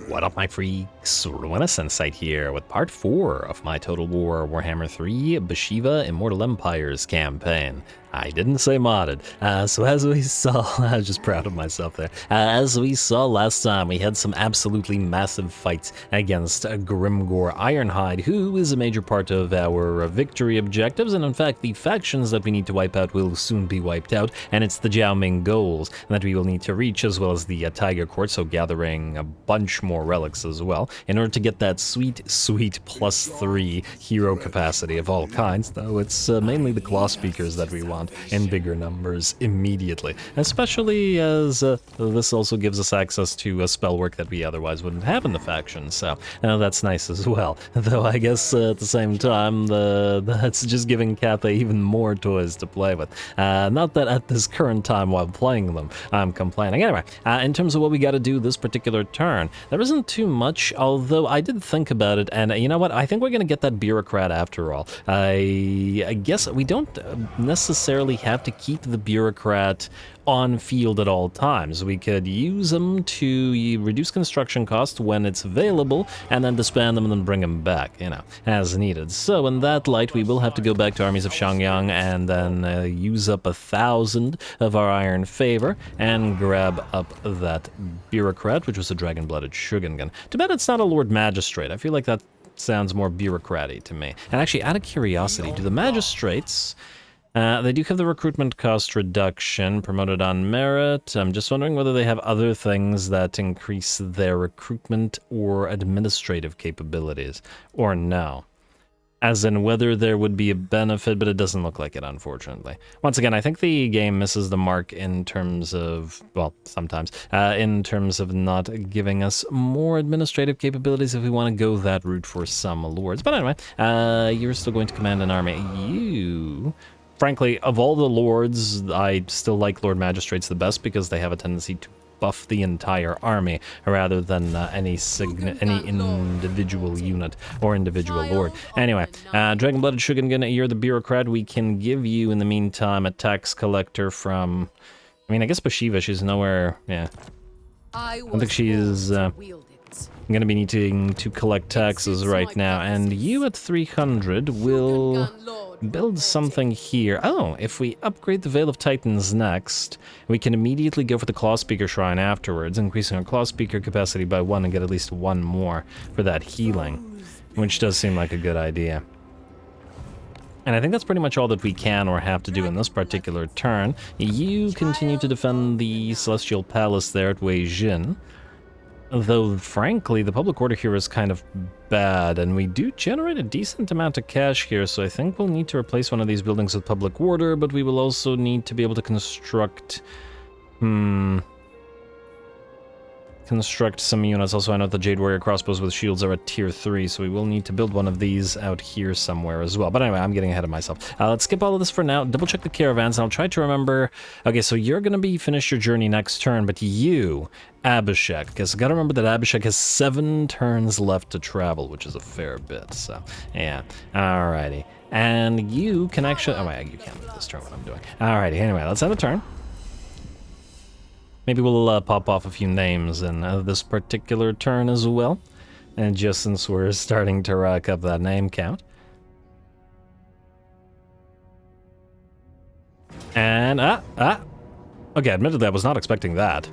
What up, my freaks? RuinusInsight here with part 4 of my Total War Warhammer 3 Bhashiva Immortal Empires campaign. I didn't say modded. So as we saw, I was just proud of myself there. As we saw last time, we had some absolutely massive fights against Grimgor Ironhide, who is a major part of our victory objectives, and in fact, the factions that we need to wipe out will soon be wiped out, and it's the Jiaoming goals that we will need to reach, as well as the Tiger Court, so gathering a bunch more relics as well, in order to get that sweet, sweet +3 hero capacity of all kinds, though it's mainly the claw speakers that we want in bigger numbers immediately, especially as this also gives us access to spell work that we otherwise wouldn't have in the faction, so that's nice as well. Though I guess at the same time, that's just giving Cathay even more toys to play with. Not that at this current time while playing them, I'm complaining. Anyway, in terms of what we got to do this particular turn, there isn't too much, although I did think about it, and you know what, I think we're going to get that bureaucrat after all. I guess we don't necessarily have to keep the bureaucrat on field at all times. We could use them to reduce construction costs when it's available, and then disband them and then bring them back, you know, as needed. So in that light, we will have to go back to armies of Shangyang and then use up 1,000 of our iron favor and grab up that bureaucrat, which was a dragon-blooded Shugengan. Too bad it's not a Lord Magistrate. I feel like that sounds more bureaucratic to me. And actually, out of curiosity, do the magistrates... they do have the recruitment cost reduction, promoted on merit. I'm just wondering whether they have other things that increase their recruitment or administrative capabilities, or no. As in whether there would be a benefit, but it doesn't look like it, unfortunately. Once again, I think the game misses the mark in terms of, well, sometimes, in terms of not giving us more administrative capabilities if we want to go that route for some lords. But anyway, you're still going to command an army. You... Frankly, of all the lords, I still like Lord Magistrates the best because they have a tendency to buff the entire army rather than any individual unit or individual lord. Anyway, Dragon-Blooded Shugengan, you're the bureaucrat. We can give you, in the meantime, a tax collector from... I mean, I guess Bhashiva, she's nowhere... Yeah. I don't think she's... I'm going to be needing to collect taxes right now, and you at 300 will build something here. Oh, if we upgrade the Veil of Titans next, we can immediately go for the Claw Speaker Shrine afterwards, increasing our Claw Speaker capacity by 1 and get at least 1 more for that healing, which does seem like a good idea. And I think that's pretty much all that we can or have to do in this particular turn. You continue to defend the Celestial Palace there at Wei Jin. Though, frankly, the public order here is kind of bad, and we do generate a decent amount of cash here, so I think we'll need to replace one of these buildings with public order, but we will also need to be able to construct... construct some units. Also, I know the Jade Warrior crossbows with shields are at tier 3, so we will need to build one of these out here somewhere as well. But anyway, I'm getting ahead of myself. Let's skip all of this for now, double check the caravans, and I'll try to remember... Okay, so you're going to be finish your journey next turn, but you, Abhishek, because gotta remember that Abhishek has 7 turns left to travel, which is a fair bit, so yeah. Alrighty. And you can actually... Oh, wait, you can't move this turn what I'm doing. Alrighty, anyway, let's end the turn. Maybe we'll pop off a few names in this particular turn as well. And just since we're starting to rack up that name count. And, okay, admittedly, I was not expecting that.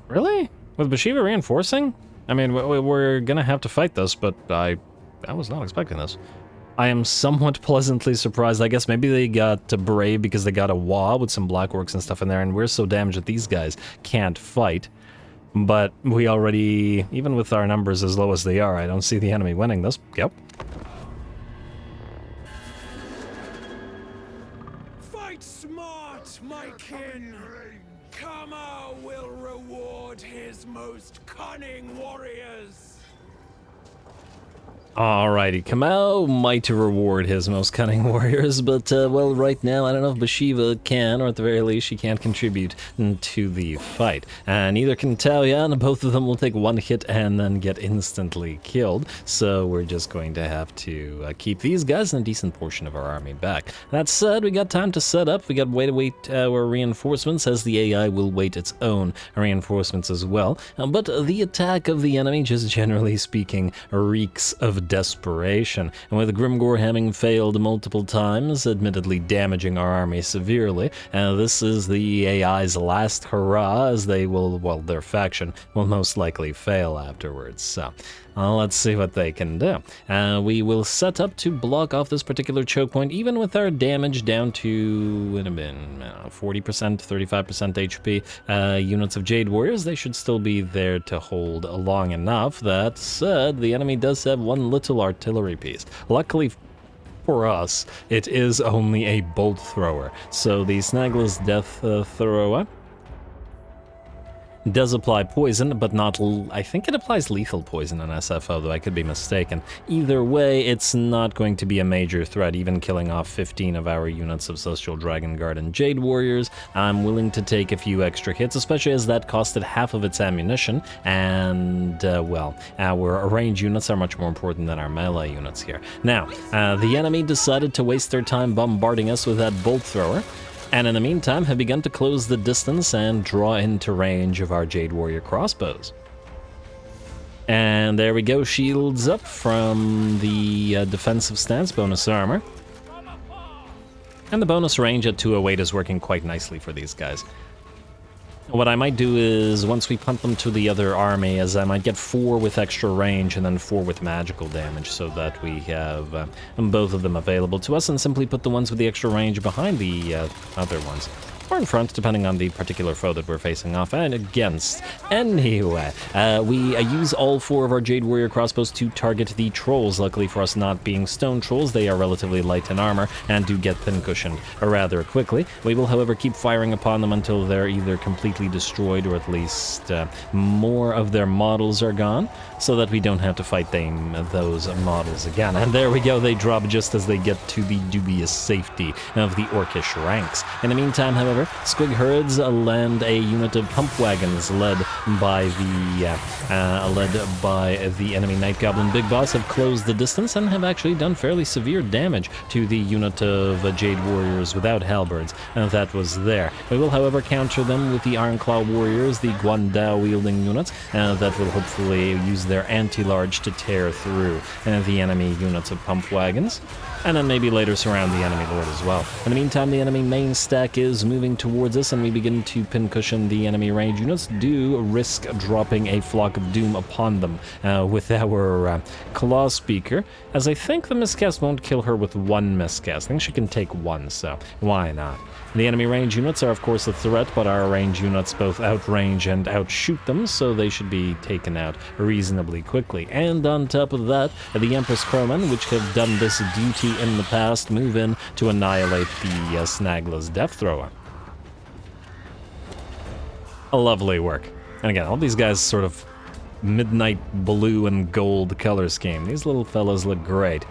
Really? With Bhashiva reinforcing? I mean, we're gonna have to fight this, but I was not expecting this. I am somewhat pleasantly surprised. I guess maybe they got brave because they got a wall with some blackworks and stuff in there, and we're so damaged that these guys can't fight. But we already, even with our numbers as low as they are, I don't see the enemy winning this. Yep. Fight smart, my kin! Kama will reward his most cunning warriors! Alrighty, Kamau might reward his most cunning warriors, but, well, right now, I don't know if Bhashiva can, or at the very least, she can't contribute to the fight. Neither can Taoya, and both of them will take one hit and then get instantly killed, so we're just going to have to keep these guys and a decent portion of our army back. That said, we got time to set up, we got to wait our reinforcements, as the AI will wait its own reinforcements as well, but the attack of the enemy, just generally speaking, reeks of desperation, and with Grimgor having failed multiple times, admittedly damaging our army severely, this is the AI's last hurrah, as they will, well, their faction will most likely fail afterwards, so let's see what they can do. We will set up to block off this particular choke point, even with our damage down to, would have been 40%, 35% HP. Units of Jade Warriors, they should still be there to hold long enough. That said, the enemy does have one little artillery piece. Luckily for us, it is only a bolt thrower. So the Snagless Death Thrower does apply poison, but not, I think it applies lethal poison in SFO, though I could be mistaken. Either way, it's not going to be a major threat, even killing off 15 of our units of Celestial Dragon Guard and Jade Warriors. I'm willing to take a few extra hits, especially as that costed half of its ammunition, and, well, our range units are much more important than our melee units here. Now, the enemy decided to waste their time bombarding us with that bolt thrower, and in the meantime have begun to close the distance and draw into range of our Jade Warrior crossbows. And there we go, shields up from the defensive stance bonus armor. And the bonus range at 208 is working quite nicely for these guys. What I might do is, once we punt them to the other army, is I might get 4 with extra range and then 4 with magical damage, so that we have both of them available to us, and simply put the ones with the extra range behind the other ones. Or in front, depending on the particular foe that we're facing off and against. Anyway, we use all 4 of our Jade Warrior crossbows to target the trolls. Luckily for us, not being stone trolls, they are relatively light in armor and do get pincushioned rather quickly. We will, however, keep firing upon them until they're either completely destroyed or at least more of their models are gone, so that we don't have to fight those models again. And there we go, they drop just as they get to the dubious safety of the Orcish ranks. In the meantime, however, Squig Herds land a unit of pump wagons led by the enemy Night Goblin Big Boss have closed the distance and have actually done fairly severe damage to the unit of Jade Warriors without halberds that was there. We will, however, counter them with the Ironclaw Warriors, the Guandao wielding units that will hopefully use their anti-large to tear through the enemy units of pump wagons, and then maybe later surround the enemy lord as well. In the meantime, the enemy main stack is moving towards us, and we begin to pincushion the enemy range units. Do risk dropping a Flock of Doom upon them with our Claw Speaker, as I think the miscast won't kill her with one miscast. I think she can take one, so why not? The enemy range units are of course a threat, but our range units both outrange and outshoot them, so they should be taken out reasonably quickly. And on top of that, the Empress Crowmen, which have done this duty in the past, move in to annihilate the Snagless Death Thrower. A lovely work. And again, all these guys sort of midnight blue and gold color scheme. These little fellows look great.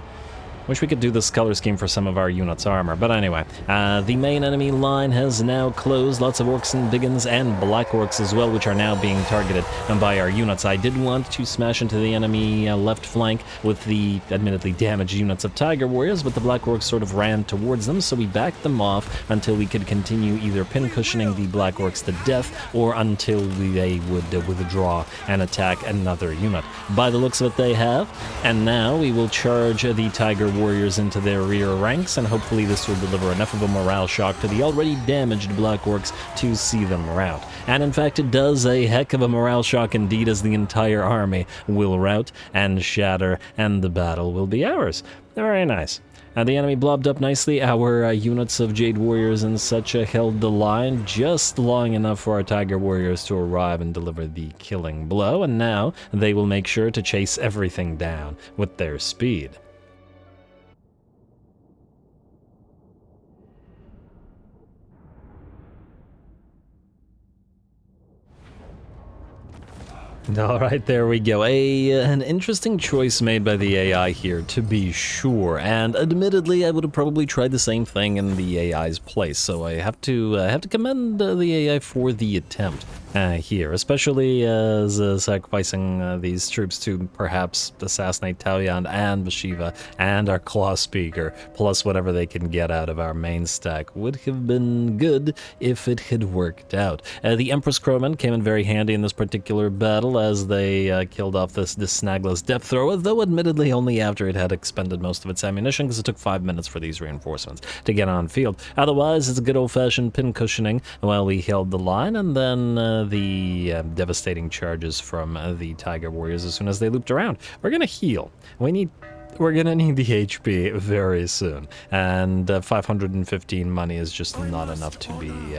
Wish we could do this color scheme for some of our units' armor, but anyway. The main enemy line has now closed. Lots of orcs and biggins and black orcs as well, which are now being targeted by our units. I did want to smash into the enemy left flank with the admittedly damaged units of Tiger Warriors, but the black orcs sort of ran towards them, so we backed them off until we could continue either pincushioning the black orcs to death or until they would withdraw and attack another unit. By the looks of it, they have, and now we will charge the Tiger Warriors into their rear ranks, and hopefully this will deliver enough of a morale shock to the already damaged Black Orcs to see them rout. And in fact, it does a heck of a morale shock indeed, as the entire army will rout and shatter, and the battle will be ours. Very nice. The enemy blobbed up nicely. Our units of Jade Warriors and such held the line just long enough for our Tiger Warriors to arrive and deliver the killing blow, and now they will make sure to chase everything down with their speed. All right, there we go. An interesting choice made by the AI here, to be sure. And admittedly, I would have probably tried the same thing in the AI's place. So I have to commend the AI for the attempt here, especially as sacrificing these troops to perhaps assassinate Taoyan and Bhashiva and our Claw Speaker, plus whatever they can get out of our main stack, would have been good if it had worked out. The Empress Crowman came in very handy in this particular battle as they killed off this snagless depth thrower, though admittedly only after it had expended most of its ammunition, because it took 5 minutes for these reinforcements to get on field. Otherwise, it's a good old-fashioned pin cushioning while we held the line, and then the devastating charges from the Tiger Warriors as soon as they looped around. We're gonna heal. We're gonna need the HP very soon, and 515 money is just not enough to be,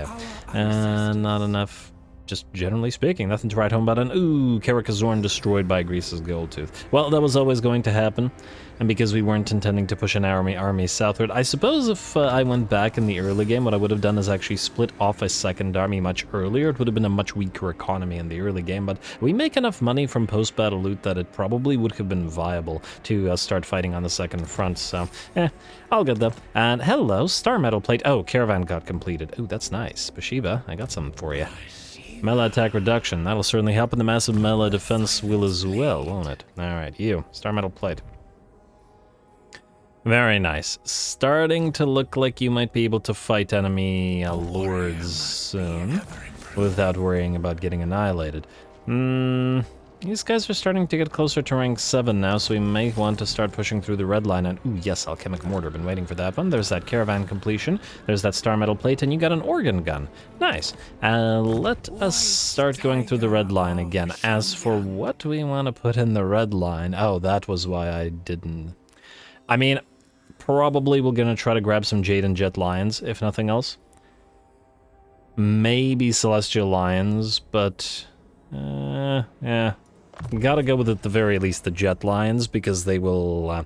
not enough, just generally speaking. Nothing to write home about. And ooh, Karakazorn destroyed by Grease's Goldtooth. Well, that was always going to happen, and because we weren't intending to push an army southward, I suppose if I went back in the early game, what I would have done is actually split off a second army much earlier. It would have been a much weaker economy in the early game, but we make enough money from post-battle loot that it probably would have been viable to start fighting on the second front, so I'll get that. And hello, Star Metal Plate. Oh, Caravan got completed. Ooh, that's nice. Bhashiva, I got something for you. Melee attack reduction. That'll certainly help, and the massive melee defense will as well, won't it? Alright, you. Star Metal Plate. Very nice. Starting to look like you might be able to fight enemy lords soon without worrying about getting annihilated. These guys are starting to get closer to rank 7 now, so we may want to start pushing through the red line. And ooh, yes, Alchemic Mortar. Been waiting for that one. There's that Caravan completion. There's that Star Metal Plate, and you got an organ gun. Nice. Let us start going through the red line again. As for what we want to put in the red line, oh, that was why I didn't. I mean, probably we're going to try to grab some Jade and Jet Lions, if nothing else. Maybe Celestial Lions, but yeah. Gotta go with, at the very least, the Jet Lions, because they will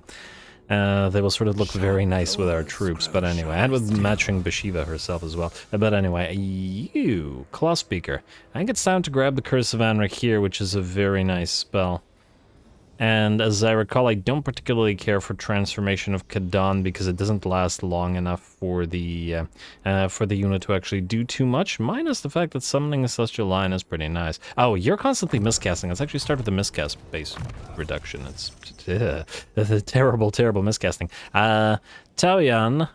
sort of look very nice with our troops. But anyway, and with matching Bhashiva herself as well. But anyway, you, Claw Speaker. I think it's time to grab the Curse of Anric here, which is a very nice spell. And as I recall, I don't particularly care for Transformation of Kadan because it doesn't last long enough for the unit to actually do too much, minus the fact that summoning a Celestial Lion is pretty nice. Oh, you're constantly miscasting. Let's actually start with the miscast base reduction. It's a terrible, terrible miscasting. Taoyan,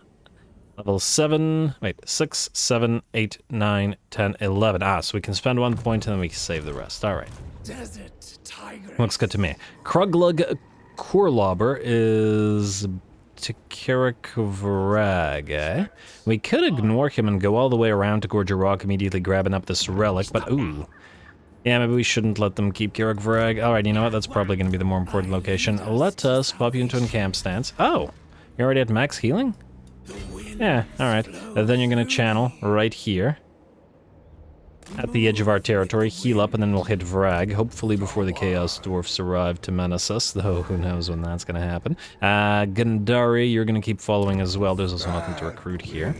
level 6, 7, 8, 9, 10, 11. Ah, so we can spend 1 point and then we can save the rest. All right. Desert Tigress. Looks good to me. Kruglug Korlauber is to Karak Vrag, eh? We could ignore him and go all the way around to Gorger Rock, immediately grabbing up this relic, but ooh. Yeah, maybe we shouldn't let them keep Karak Vrag. Alright, you know what? That's probably going to be the more important location. Let us pop you into a camp stance. Oh! You're already at max healing? Yeah, alright. Then you're going to channel right here. At the edge of our territory, heal up, and then we'll hit Vrag, hopefully before the Chaos Dwarfs arrive to menace us, though who knows when that's going to happen. Gandari, you're going to keep following as well. There's also nothing to recruit here.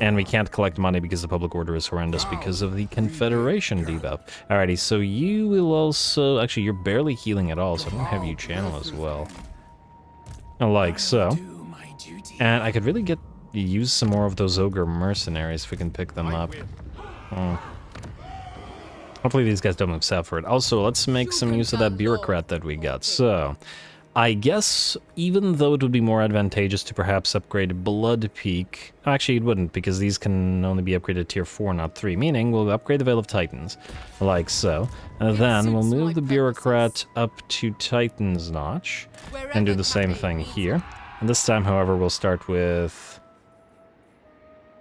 And we can't collect money because the public order is horrendous because of the Confederation debuff. Alrighty, so you will also... Actually, you're barely healing at all, so I'm going to have you channel as well. Like so. And I could really use some more of those Ogre Mercenaries if we can pick them up. Hopefully these guys don't move southward. Also, let's make some use of that bureaucrat that we got. So, I guess even though it would be more advantageous to perhaps upgrade Blood Peak... Actually, it wouldn't, because these can only be upgraded tier 4, not 3, meaning we'll upgrade the Veil of Titans, like so. And then we'll move the bureaucrat up to Titan's Notch, and do the same thing here. And this time, however, we'll start with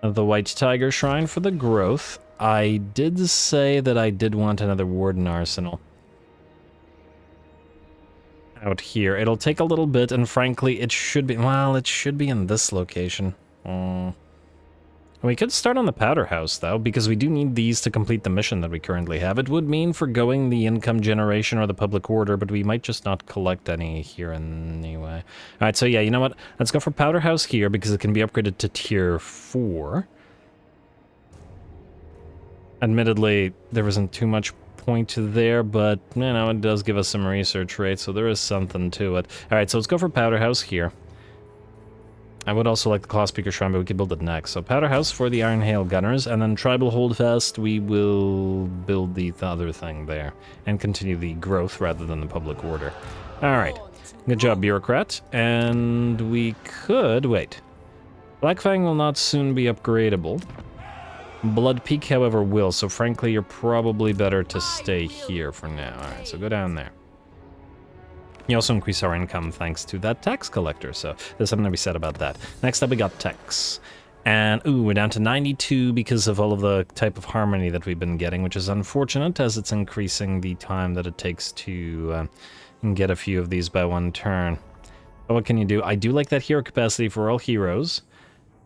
the White Tiger Shrine for the growth. I did say that I did want another Warden Arsenal out here. It'll take a little bit, and frankly, it should be... Well, it should be in this location. We could start on the Powder House, though, because we do need these to complete the mission that we currently have. It would mean forgoing the income generation or the public order, but we might just not collect any here anyway. Alright, so yeah, you know what? Let's go for Powder House here, because it can be upgraded to tier 4. Admittedly, there isn't too much point there, but, you know, it does give us some research rates, so there is something to it. Alright, so let's go for Powder House here. I would also like the Claw Speaker Shrine, but we could build it next. So Powder House for the Iron Hail Gunners, and then Tribal Holdfast, we will build the other thing there, and continue the growth rather than the public order. Alright, good job, Bureaucrat. And we could... wait. Blackfang will not soon be upgradable. Blood Peak, however, will, so frankly, you're probably better to stay here for now. Alright, so go down there. You also increase our income thanks to that tax collector, so there's something to be said about that. Next up, we got tax. And, ooh, we're down to 92 because of all of the type of harmony that we've been getting, which is unfortunate as it's increasing the time that it takes to get a few of these by one turn. But what can you do? I do like that hero capacity for all heroes.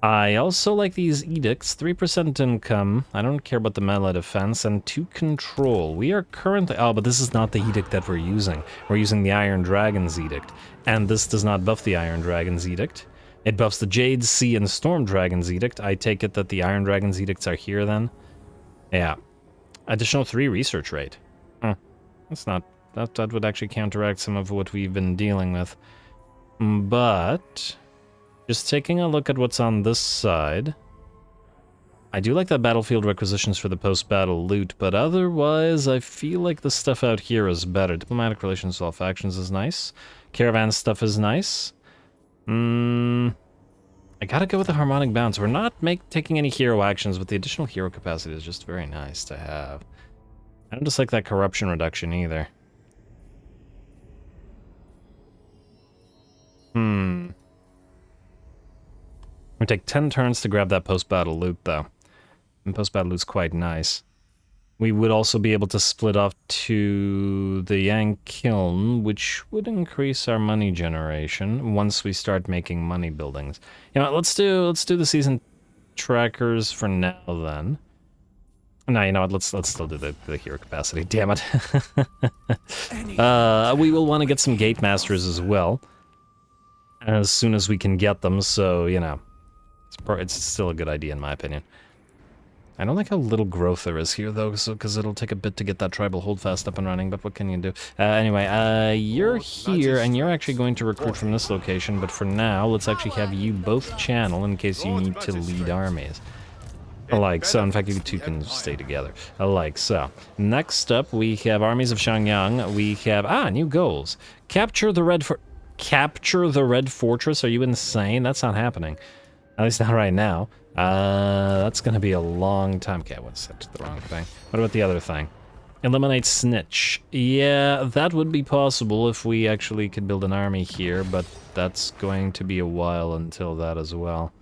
I also like these edicts, 3% income, I don't care about the melee defense, and 2 control. We are currently... oh, but this is not the edict that we're using. We're using the Iron Dragon's edict, and this does not buff the Iron Dragon's edict. It buffs the Jade, Sea, and Storm Dragon's edict. I take it that the Iron Dragon's edicts are here then? Yeah. Additional 3 research rate. That's not... that would actually counteract some of what we've been dealing with. But... just taking a look at what's on this side. I do like that battlefield requisitions for the post-battle loot, but otherwise I feel like the stuff out here is better. Diplomatic relations with all factions is nice. Caravan stuff is nice. I gotta go with the harmonic bounce. We're not taking any hero actions, but the additional hero capacity is just very nice to have. I don't just like that corruption reduction either. We take 10 turns to grab that post-battle loot, though. And post-battle loot's quite nice. We would also be able to split off to the Yang Kiln, which would increase our money generation once we start making money buildings. You know what, let's do the season trackers for now, then. No, you know what, let's still do the hero capacity, damn it. We will want to get some Gate Masters as well, as soon as we can get them, so, you know. It's still a good idea, in my opinion. I don't like how little growth there is here, though, because it'll take a bit to get that tribal holdfast up and running, but what can you do? Anyway, you're here, and you're actually going to recruit from this location, but for now, let's actually have you both channel in case you need to lead armies. Like so. In fact, you two can stay together. Like so. Next up, we have Armies of Xiangyang. We have, new goals. Capture the Red Fortress? Are you insane? That's not happening. At least not right now. That's gonna be a long time. Okay, I went set to the wrong thing. What about the other thing? Eliminate Snitch. Yeah, that would be possible if we actually could build an army here, but that's going to be a while until that as well.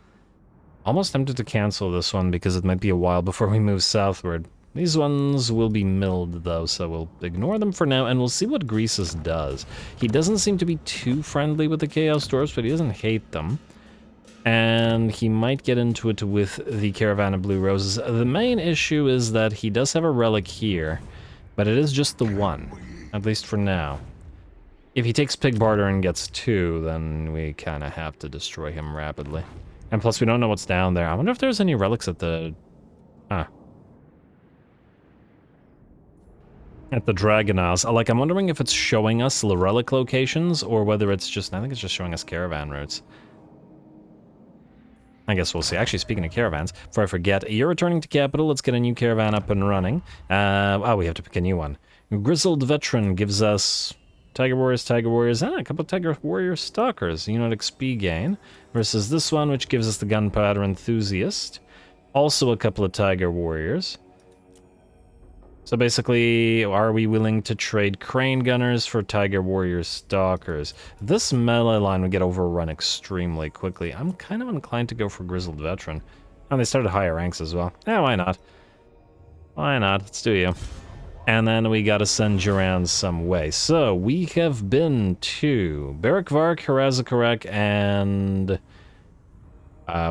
Almost tempted to cancel this one because it might be a while before we move southward. These ones will be milled, though, so we'll ignore them for now, and we'll see what Greasus does. He doesn't seem to be too friendly with the Chaos Dwarfs, but he doesn't hate them. And he might get into it with the Caravan of Blue Roses. The main issue is that he does have a relic here, but it is just the one, at least for now. If he takes Pig Barter and gets 2, then we kind of have to destroy him rapidly. And plus, we don't know what's down there. I wonder if there's any relics at the... at the Dragonaz. Like, I'm wondering if it's showing us the relic locations, or whether it's just... I think it's just showing us caravan routes. I guess we'll see. Actually, speaking of caravans, before I forget, you're returning to capital. Let's get a new caravan up and running. We have to pick a new one. Grizzled Veteran gives us Tiger Warriors, and a couple of Tiger Warrior Stalkers. Unit XP gain. Versus this one, which gives us the Gunpowder Enthusiast. Also a couple of Tiger Warriors. So basically, are we willing to trade Crane Gunners for Tiger Warrior Stalkers? This melee line would get overrun extremely quickly. I'm kind of inclined to go for Grizzled Veteran. And they started higher ranks as well. Yeah, why not? Why not? Let's do you. And then we gotta send you around some way. So, we have been to Berikvark, Hrazakarak, and...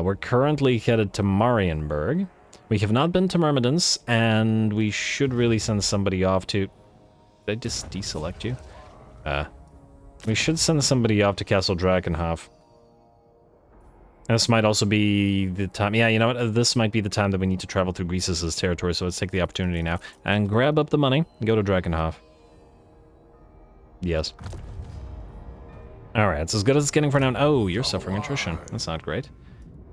we're currently headed to Marienburg. We have not been to Myrmidons, and we should really send somebody off to... Did I just deselect you? We should send somebody off to Castle Drakenhof. This might also be the time. Yeah, you know what? This might be the time that we need to travel through Greasus' territory, so let's take the opportunity now and grab up the money and go to Drakenhof. Yes. Alright, it's as good as it's getting for now. Oh, you're suffering attrition. That's not great.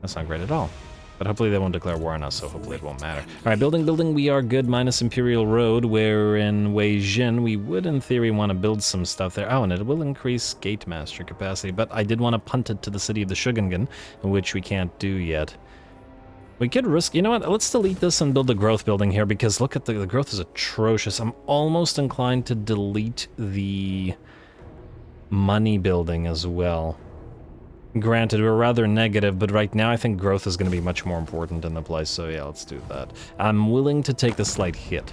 That's not great at all. But hopefully they won't declare war on us, so hopefully it won't matter. Alright, building, we are good, minus Imperial Road, where in Weijin we would, in theory, want to build some stuff there. Oh, and it will increase Gatemaster capacity, but I did want to punt it to the city of the Shogungan, which we can't do yet. We could risk... You know what? Let's delete this and build the growth building here, because look at the growth is atrocious. I'm almost inclined to delete the money building as well. Granted, we're rather negative, but right now I think growth is going to be much more important in the place, so yeah, let's do that. I'm willing to take the slight hit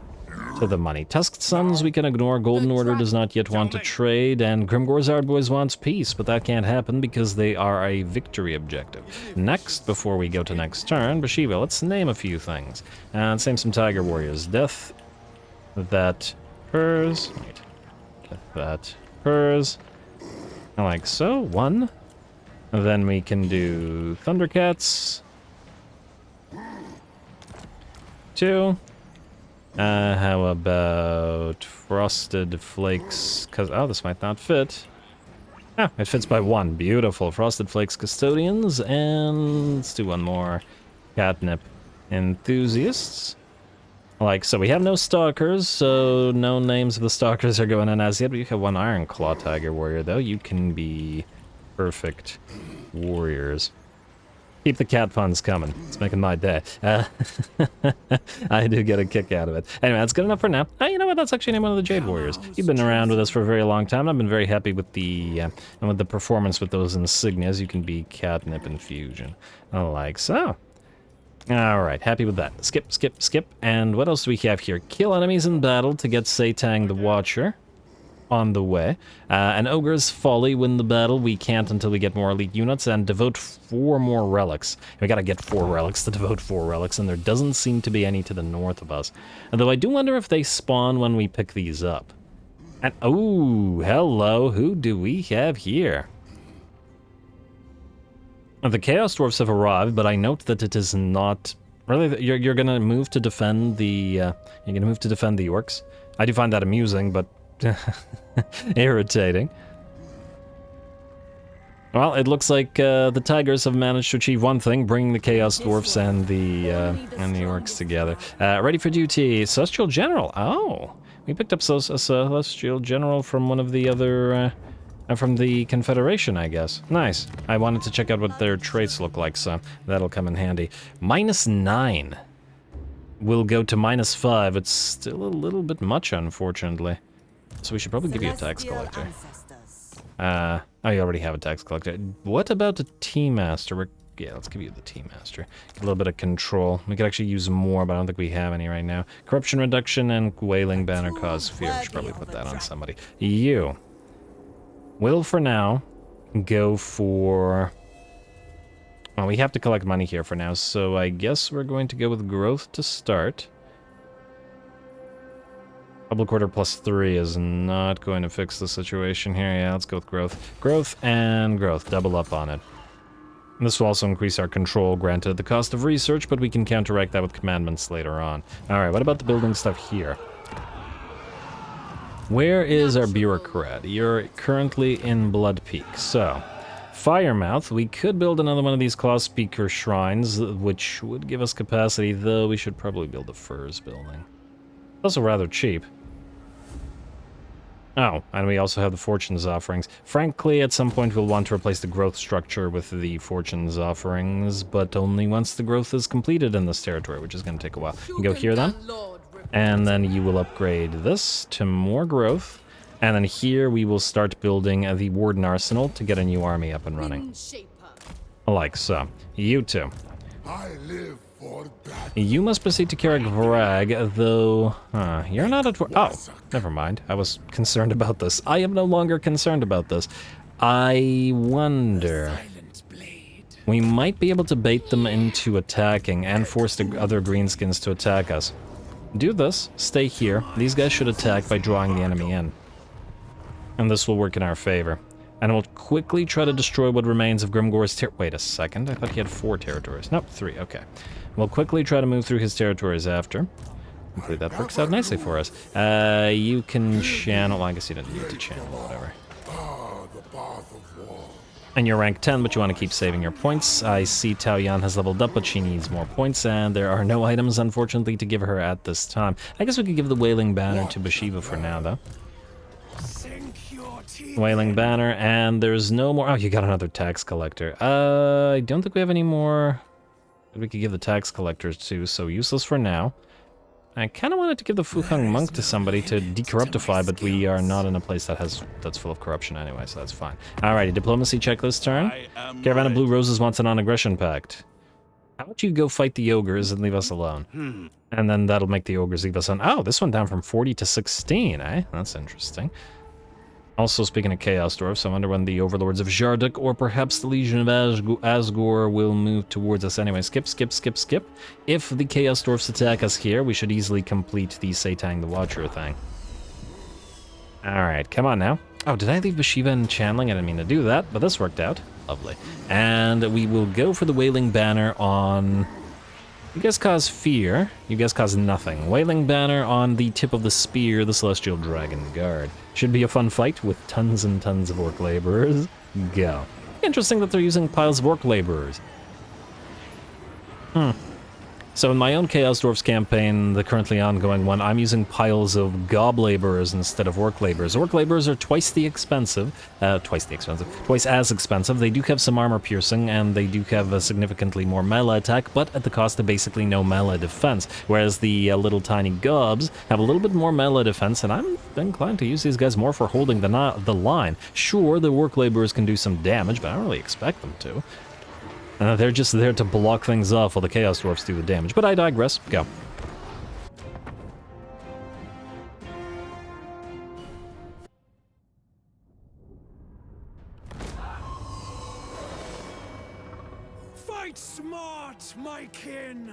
to the money. Tusked Sons we can ignore, Golden Order does not yet want to trade, and Grimgor's Ardboys wants peace, but that can't happen because they are a victory objective. Next, before we go to next turn, Bhashiva, let's name a few things. Let's name some Tiger Warriors. Death, that, hers, wait, death, that, hers, like so, 1. Then we can do Thundercats. 2. How about Frosted Flakes? Oh, this might not fit. Ah, it fits by 1. Beautiful. Frosted Flakes Custodians. And let's do one more. Catnip Enthusiasts. Like, so we have no Stalkers, so no names of the Stalkers are going in as yet. We have 1 Iron Claw Tiger Warrior, though. You can be perfect warriors. Keep the cat puns coming. It's making my day. I do get a kick out of it. Anyway, that's good enough for now. You know what? That's actually one of the Jade Warriors. You've been around with us for a very long time. I've been very happy with the performance with those insignias. You can be Catnip Infusion. Like so. Alright, happy with that. Skip, skip, skip. And what else do we have here? Kill enemies in battle to get Satang the Watcher on the way. An Ogre's Folly, win the battle. We can't until we get more elite units, and devote 4 more relics. We gotta get 4 relics to devote 4 relics, and there doesn't seem to be any to the north of us. Although I do wonder if they spawn when we pick these up. And, oh, hello, who do we have here? The Chaos Dwarfs have arrived, but I note that it is not... Really, you're gonna move to defend the... you're gonna move to defend the orcs? I do find that amusing, but... irritating. Well, it looks like the Tigers have managed to achieve one thing, bring the Chaos Dwarfs and the orcs together. Ready for duty. Celestial General. Oh, we picked up a Celestial General from one of the other... from the Confederation, I guess. Nice. I wanted to check out what their traits look like, so that'll come in handy. -9. We'll go to -5. It's still a little bit much, unfortunately. So we should probably give you a tax collector. Oh, you already have a tax collector. What about a Tea-Master? Yeah, let's give you the Tea-Master. Get a little bit of control. We could actually use more, but I don't think we have any right now. Corruption reduction and Wailing Banner cause fear. We should probably put that on somebody. You will, for now, go for... Well, we have to collect money here for now, so I guess we're going to go with growth to start. Public order +3 is not going to fix the situation here. Yeah, let's go with growth. Growth and growth. Double up on it. And this will also increase our control, granted at the cost of research, but we can counteract that with commandments later on. Alright, what about the building stuff here? Where is our bureaucrat? You're currently in Blood Peak, so... Firemouth, we could build another one of these Claw Speaker shrines, which would give us capacity, though we should probably build a Furs building. It's also rather cheap. Oh, and we also have the Fortune's Offerings. Frankly, at some point we'll want to replace the growth structure with the Fortune's Offerings, but only once the growth is completed in this territory, which is going to take a while. You go here then, and then you will upgrade this to more growth, and then here we will start building the Warden Arsenal to get a new army up and running. Like so. You two. I live for that. You must proceed to Carrick Vrag, though... you're not at... Oh, never mind. I was concerned about this. I am no longer concerned about this. I wonder... We might be able to bait them into attacking and force the other greenskins to attack us. Do this. Stay here. These guys should attack by drawing the enemy in. And this will work in our favor. And we'll quickly try to destroy what remains of Grimgor's Wait a second, I thought he had 4 territories. Nope, 3, okay. We'll quickly try to move through his territories after. Hopefully that works out nicely for us. You can channel... Well, I guess you don't need to channel, whatever. The path of war. And you're rank 10, but you want to keep saving your points. I see Tao Yan has leveled up, but she needs more points, and there are no items, unfortunately, to give her at this time. I guess we could give the Wailing Banner to Bhashiva for now, though. Wailing Banner, and there's no more... Oh, you got another tax collector. I don't think we have any more... We could give the tax collectors to, so useless for now. I kind of wanted to give the Fuheng Monk to somebody to decorruptify, but we are not in a place that's full of corruption anyway, so that's fine. Alrighty, diplomacy checklist turn. Caravan of Blue Roses wants a non-aggression pact. How about you go fight the ogres and leave us alone? And then that'll make the ogres leave us alone. Oh, this one down from 40 to 16, eh? That's interesting. Also, speaking of Chaos Dwarfs, I wonder when the Overlords of Jarduk or perhaps the Legion of Asgore will move towards us anyway. Skip, skip, skip, skip. If the Chaos Dwarfs attack us here, we should easily complete the Satang the Watcher thing. Alright, come on now. Oh, did I leave Bhashiva in channeling? I didn't mean to do that, but this worked out. Lovely. And we will go for the Wailing Banner on... You guys cause fear. You guys cause nothing. Wailing Banner on the tip of the spear, the Celestial Dragon Guard. Should be a fun fight with tons and tons of Orc Laborers. Go. Interesting that they're using piles of Orc Laborers. So in my own Chaos Dwarfs campaign, the currently ongoing one, I'm using piles of Gob Laborers instead of Orc Laborers. Orc Laborers are twice as expensive. They do have some armor piercing, and they do have a significantly more melee attack, but at the cost of basically no melee defense. Whereas the little tiny Gobs have a little bit more melee defense, and I'm inclined to use these guys more for holding the line. Sure, the Orc Laborers can do some damage, but I don't really expect them to. They're just there to block things off while the Chaos Dwarfs do the damage. But I digress. Go. Fight smart, my kin!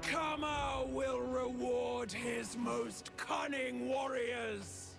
Kama will reward his most cunning warriors!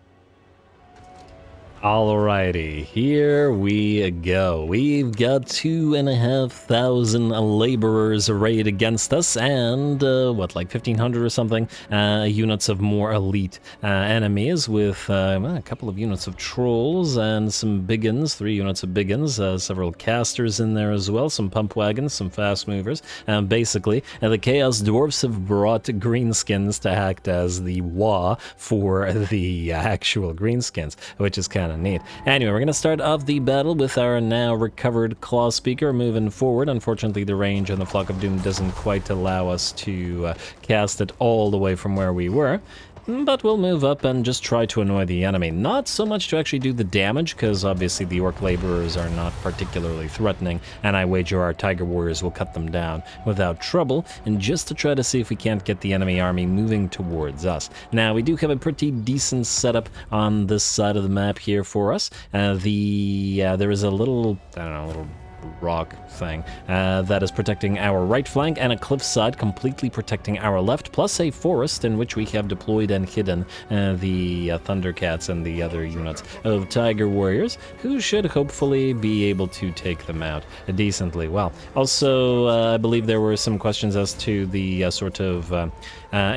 Alrighty, here we go. We've got 2,500 laborers arrayed against us, and what, like 1,500 or something units of more elite enemies, with a couple of units of trolls and some biggins, 3 units of biggins, several casters in there as well, some pump wagons, some fast movers. Basically, the Chaos Dwarfs have brought greenskins to act as the Wa for the actual greenskins, which is kind of neat. Anyway, we're going to start off the battle with our now recovered Claw Speaker moving forward. Unfortunately, the range on the Flock of Doom doesn't quite allow us to cast it all the way from where we were. But we'll move up and just try to annoy the enemy. Not so much to actually do the damage, because obviously the Orc Laborers are not particularly threatening, and I wager our Tiger Warriors will cut them down without trouble, and just to try to see if we can't get the enemy army moving towards us. Now, we do have a pretty decent setup on this side of the map here for us. There is a little, I don't know, a little rock thing that is protecting our right flank, and a cliffside completely protecting our left, plus a forest in which we have deployed and hidden the Thundercats and the other units of Tiger Warriors, who should hopefully be able to take them out decently well. Also, I believe there were some questions as to the sort of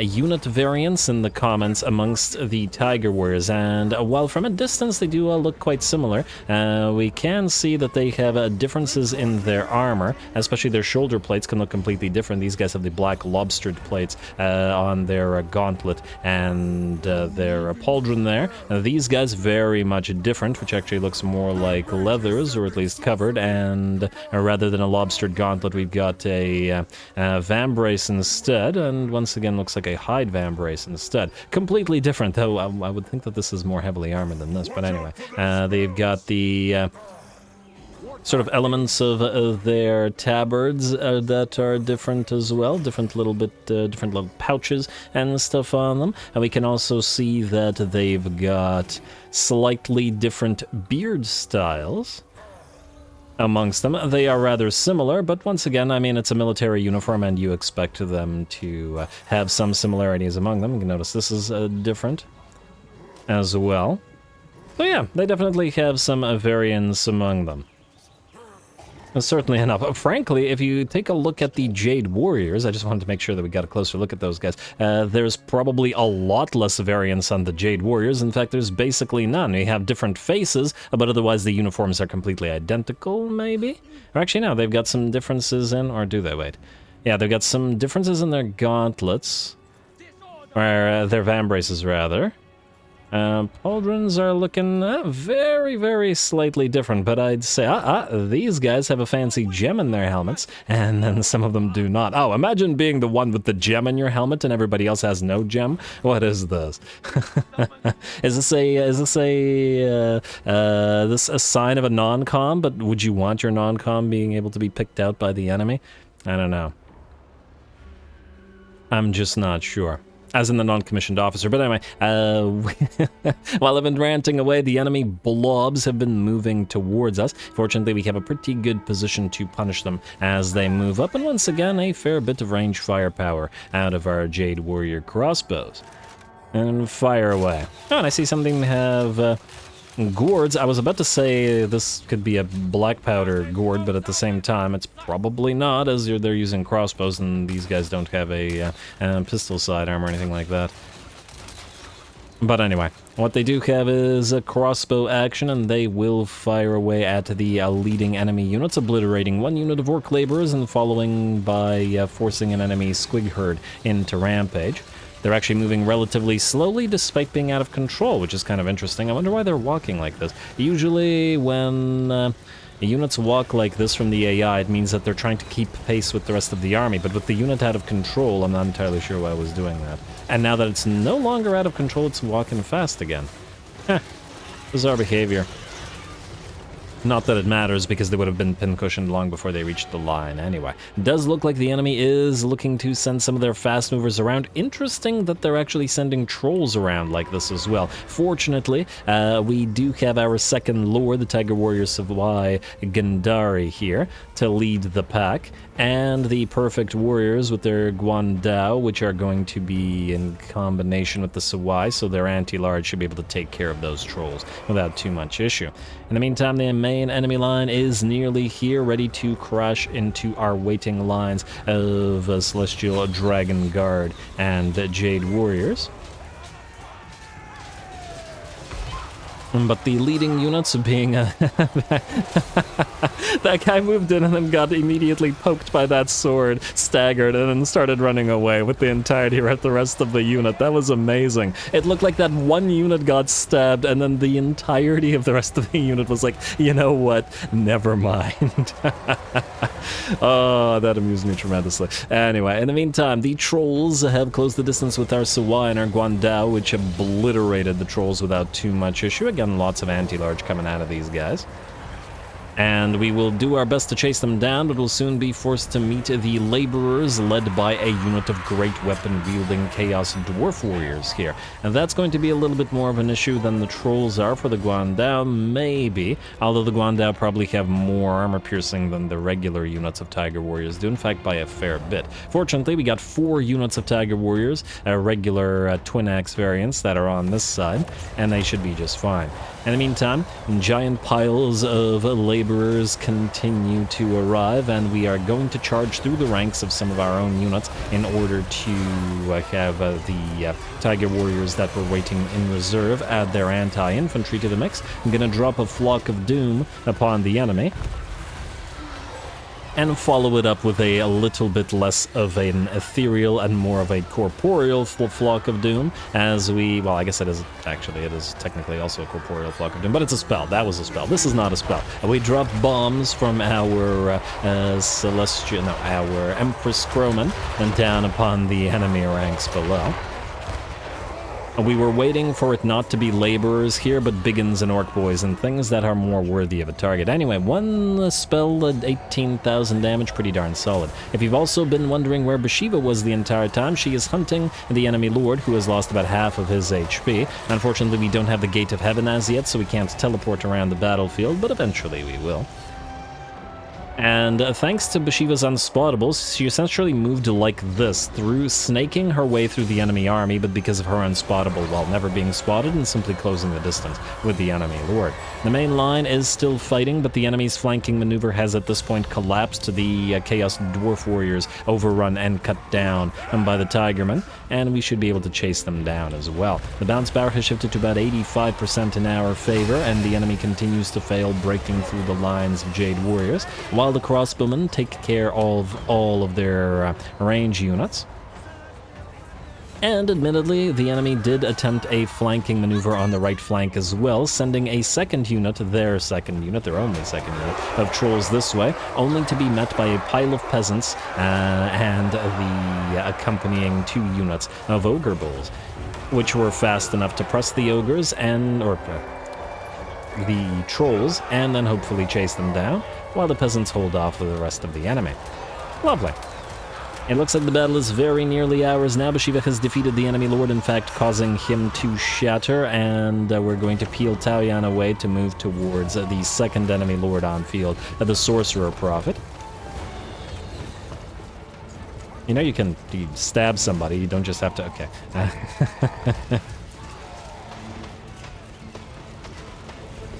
unit variance in the comments amongst the Tiger Warriors, and while from a distance they do look quite similar, we can see that they have differences in their armor, especially their shoulder plates can look completely different. These guys have the black lobstered plates on their gauntlet and their pauldron there. These guys very much different, which actually looks more like leathers, or at least covered, and rather than a lobstered gauntlet, we've got a vambrace instead, and once again looks like a hide vambrace instead. Completely different, though. I would think that this is more heavily armored than this, but anyway. They've got the sort of elements of their tabards that are different as well, different little pouches and stuff on them. And we can also see that they've got slightly different beard styles amongst them. They are rather similar, but once again, I mean, it's a military uniform, and you expect them to have some similarities among them. You can notice this is different as well. So yeah, they definitely have some variance among them. Certainly enough. Frankly, if you take a look at the Jade Warriors, I just wanted to make sure that we got a closer look at those guys. There's probably a lot less variance on the Jade Warriors. In fact, there's basically none. We have different faces, but otherwise the uniforms are completely identical, maybe? Or actually, no, they've got some differences in... Or do they? Wait. Yeah, they've got some differences in their gauntlets. Or their vambraces, rather. Pauldrons are looking very, very slightly different, but I'd say, these guys have a fancy gem in their helmets, and then some of them do not. Oh, imagine being the one with the gem in your helmet and everybody else has no gem. What is this? Is this a sign of a non-com, but would you want your non-com being able to be picked out by the enemy? I don't know. I'm just not sure. As in the non-commissioned officer. But anyway, while I've been ranting away, the enemy blobs have been moving towards us. Fortunately, we have a pretty good position to punish them as they move up. And once again, a fair bit of range firepower out of our Jade Warrior crossbows. And fire away. Oh, and I see something have... gourds. I was about to say this could be a black powder gourd, but at the same time, it's probably not, as they're using crossbows, and these guys don't have a pistol sidearm or anything like that. But anyway, what they do have is a crossbow action, and they will fire away at the leading enemy units, obliterating one unit of orc laborers and following by forcing an enemy squig herd into rampage. They're actually moving relatively slowly despite being out of control, which is kind of interesting. I wonder why they're walking like this. Usually when units walk like this from the AI, it means that they're trying to keep pace with the rest of the army, but with the unit out of control, I'm not entirely sure why I was doing that. And now that it's no longer out of control, it's walking fast again. Heh, bizarre behavior. Not that it matters, because they would have been pin-cushioned long before they reached the line anyway. It does look like the enemy is looking to send some of their fast movers around. Interesting that they're actually sending trolls around like this as well. Fortunately, we do have our second lord, the Tiger Warrior Savai Gandari here, to lead the pack, and the Perfect Warriors with their Guandao, which are going to be in combination with the Sawai, so their anti-large should be able to take care of those trolls without too much issue. In the meantime, the main enemy line is nearly here, ready to crash into our waiting lines of Celestial Dragon Guard and Jade Warriors. But the leading units being... that guy moved in and then got immediately poked by that sword, staggered, and then started running away with the entirety of the rest of the unit. That was amazing. It looked like that one unit got stabbed, and then the entirety of the rest of the unit was like, you know what, never mind. Oh, that amused me tremendously. Anyway, in the meantime, the trolls have closed the distance with our Sawai and our Guandao, which obliterated the trolls without too much issue. Again, lots of anti-large coming out of these guys. And we will do our best to chase them down, but we'll soon be forced to meet the laborers led by a unit of great weapon-wielding Chaos Dwarf Warriors here. And that's going to be a little bit more of an issue than the trolls are for the Guandao, maybe. Although the Guandao probably have more armor piercing than the regular units of Tiger Warriors do, in fact by a fair bit. Fortunately, we got 4 units of Tiger Warriors, regular twin axe variants that are on this side, and they should be just fine. In the meantime, giant piles of laborers continue to arrive, and we are going to charge through the ranks of some of our own units in order to have the Tiger Warriors that were waiting in reserve add their anti-infantry to the mix. I'm going to drop a Flock of Doom upon the enemy, and follow it up with a little bit less of an ethereal and more of a corporeal Flock of Doom, as we, well, I guess it is technically also a corporeal Flock of Doom, but it's a spell. That was a spell. This is not a spell. We drop bombs from our our Empress Croman and down upon the enemy ranks below. We were waiting for it not to be laborers here, but biggins and orc boys and things that are more worthy of a target. Anyway, one spell at 18,000 damage, pretty darn solid. If you've also been wondering where Bhashiva was the entire time, she is hunting the enemy lord, who has lost about half of his HP. Unfortunately, we don't have the Gate of Heaven as yet, so we can't teleport around the battlefield, but eventually we will. And thanks to Bhashiva's unspottables, she essentially moved like this, through snaking her way through the enemy army, but because of her unspottable, while never being spotted and simply closing the distance with the enemy lord. The main line is still fighting, but the enemy's flanking maneuver has at this point collapsed. The Chaos Dwarf Warriors overrun and cut down by the Tigermen, and we should be able to chase them down as well. The bounce power has shifted to about 85% in our favor, and the enemy continues to fail, breaking through the lines of Jade Warriors, while the crossbowmen take care of all of their range units. And admittedly, the enemy did attempt a flanking maneuver on the right flank as well, sending a second unit, their only second unit, of trolls this way, only to be met by a pile of peasants and the accompanying 2 units of ogre bulls, which were fast enough to press the ogres or the trolls, and then hopefully chase them down, while the peasants hold off with the rest of the enemy. Lovely. It looks like the battle is very nearly ours now. Bhashiva has defeated the enemy lord, in fact, causing him to shatter, and we're going to peel Taoyan away to move towards the second enemy lord on field, the Sorcerer Prophet. You know, you stab somebody, you don't just have to... Okay.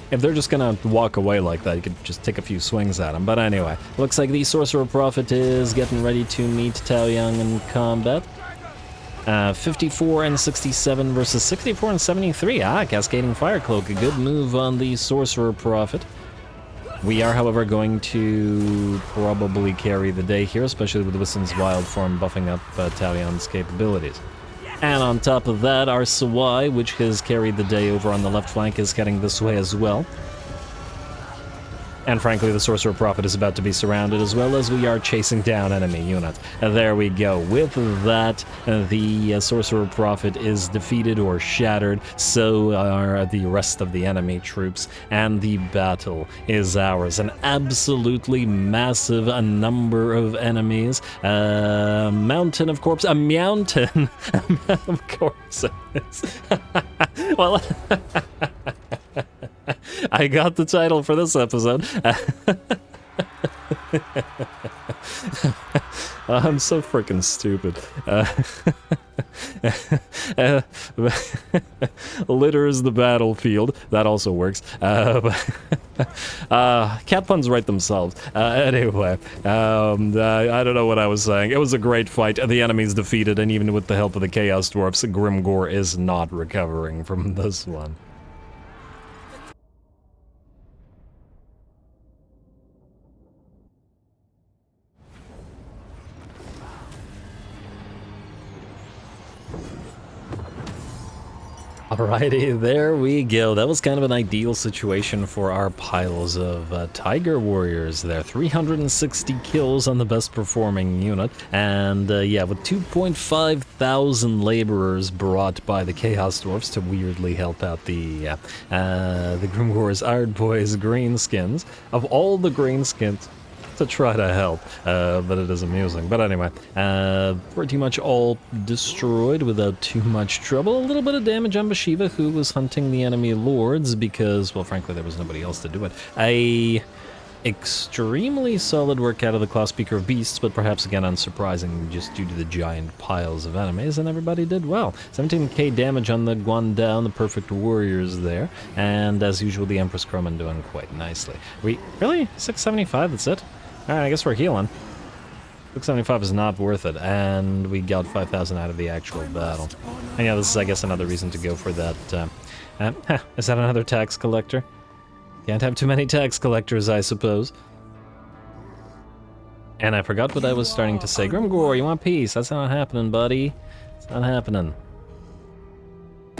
If they're just gonna walk away like that, you could just take a few swings at them. But anyway, looks like the Sorcerer Prophet is getting ready to meet Taoyan in combat. 54 and 67 versus 64 and 73. Cascading Fire Cloak, a good move on the Sorcerer Prophet. We are, however, going to probably carry the day here, especially with Wissen's Wild Form buffing up Taoyan's capabilities. And on top of that, our Sawai, which has carried the day over on the left flank, is heading this way as well. And frankly, the Sorcerer Prophet is about to be surrounded, as well as we are chasing down enemy units. There we go. With that, the Sorcerer Prophet is defeated or shattered, so are the rest of the enemy troops, and the battle is ours. An absolutely massive number of enemies. Mountain of corpses. A mountain of corpses. Well... I got the title for this episode. I'm so freaking stupid. Litter is the battlefield. That also works. Cat puns write themselves. Anyway, I don't know what I was saying. It was a great fight. The enemy's defeated, and even with the help of the Chaos Dwarfs, Grimgor is not recovering from this one. Alrighty, there we go. That was kind of an ideal situation for our piles of Tiger Warriors there. 360 kills on the best performing unit. And yeah, with 2.5 thousand laborers brought by the Chaos Dwarfs to weirdly help out the Grimgor's Ardboy's greenskins. Of all the greenskins to try to help, but it is amusing. But anyway, pretty much all destroyed without too much trouble. A little bit of damage on Bhashiva, who was hunting the enemy lords because, well, frankly, there was nobody else to do it. Extremely solid work out of the Claw Speaker of Beasts, but perhaps again unsurprising just due to the giant piles of enemies, and everybody did well. 17k damage on the Guandao, the Perfect Warriors there, and as usual, the Empress Croman doing quite nicely. Really? 675, that's it? Alright, I guess we're healing. 675 is not worth it, and we got 5,000 out of the actual battle. And yeah, this is, I guess, another reason to go for that. Is that another tax collector? Can't have too many tax collectors, I suppose. And I forgot what I was starting to say. Grimgor, you want peace? That's not happening, buddy. It's not happening.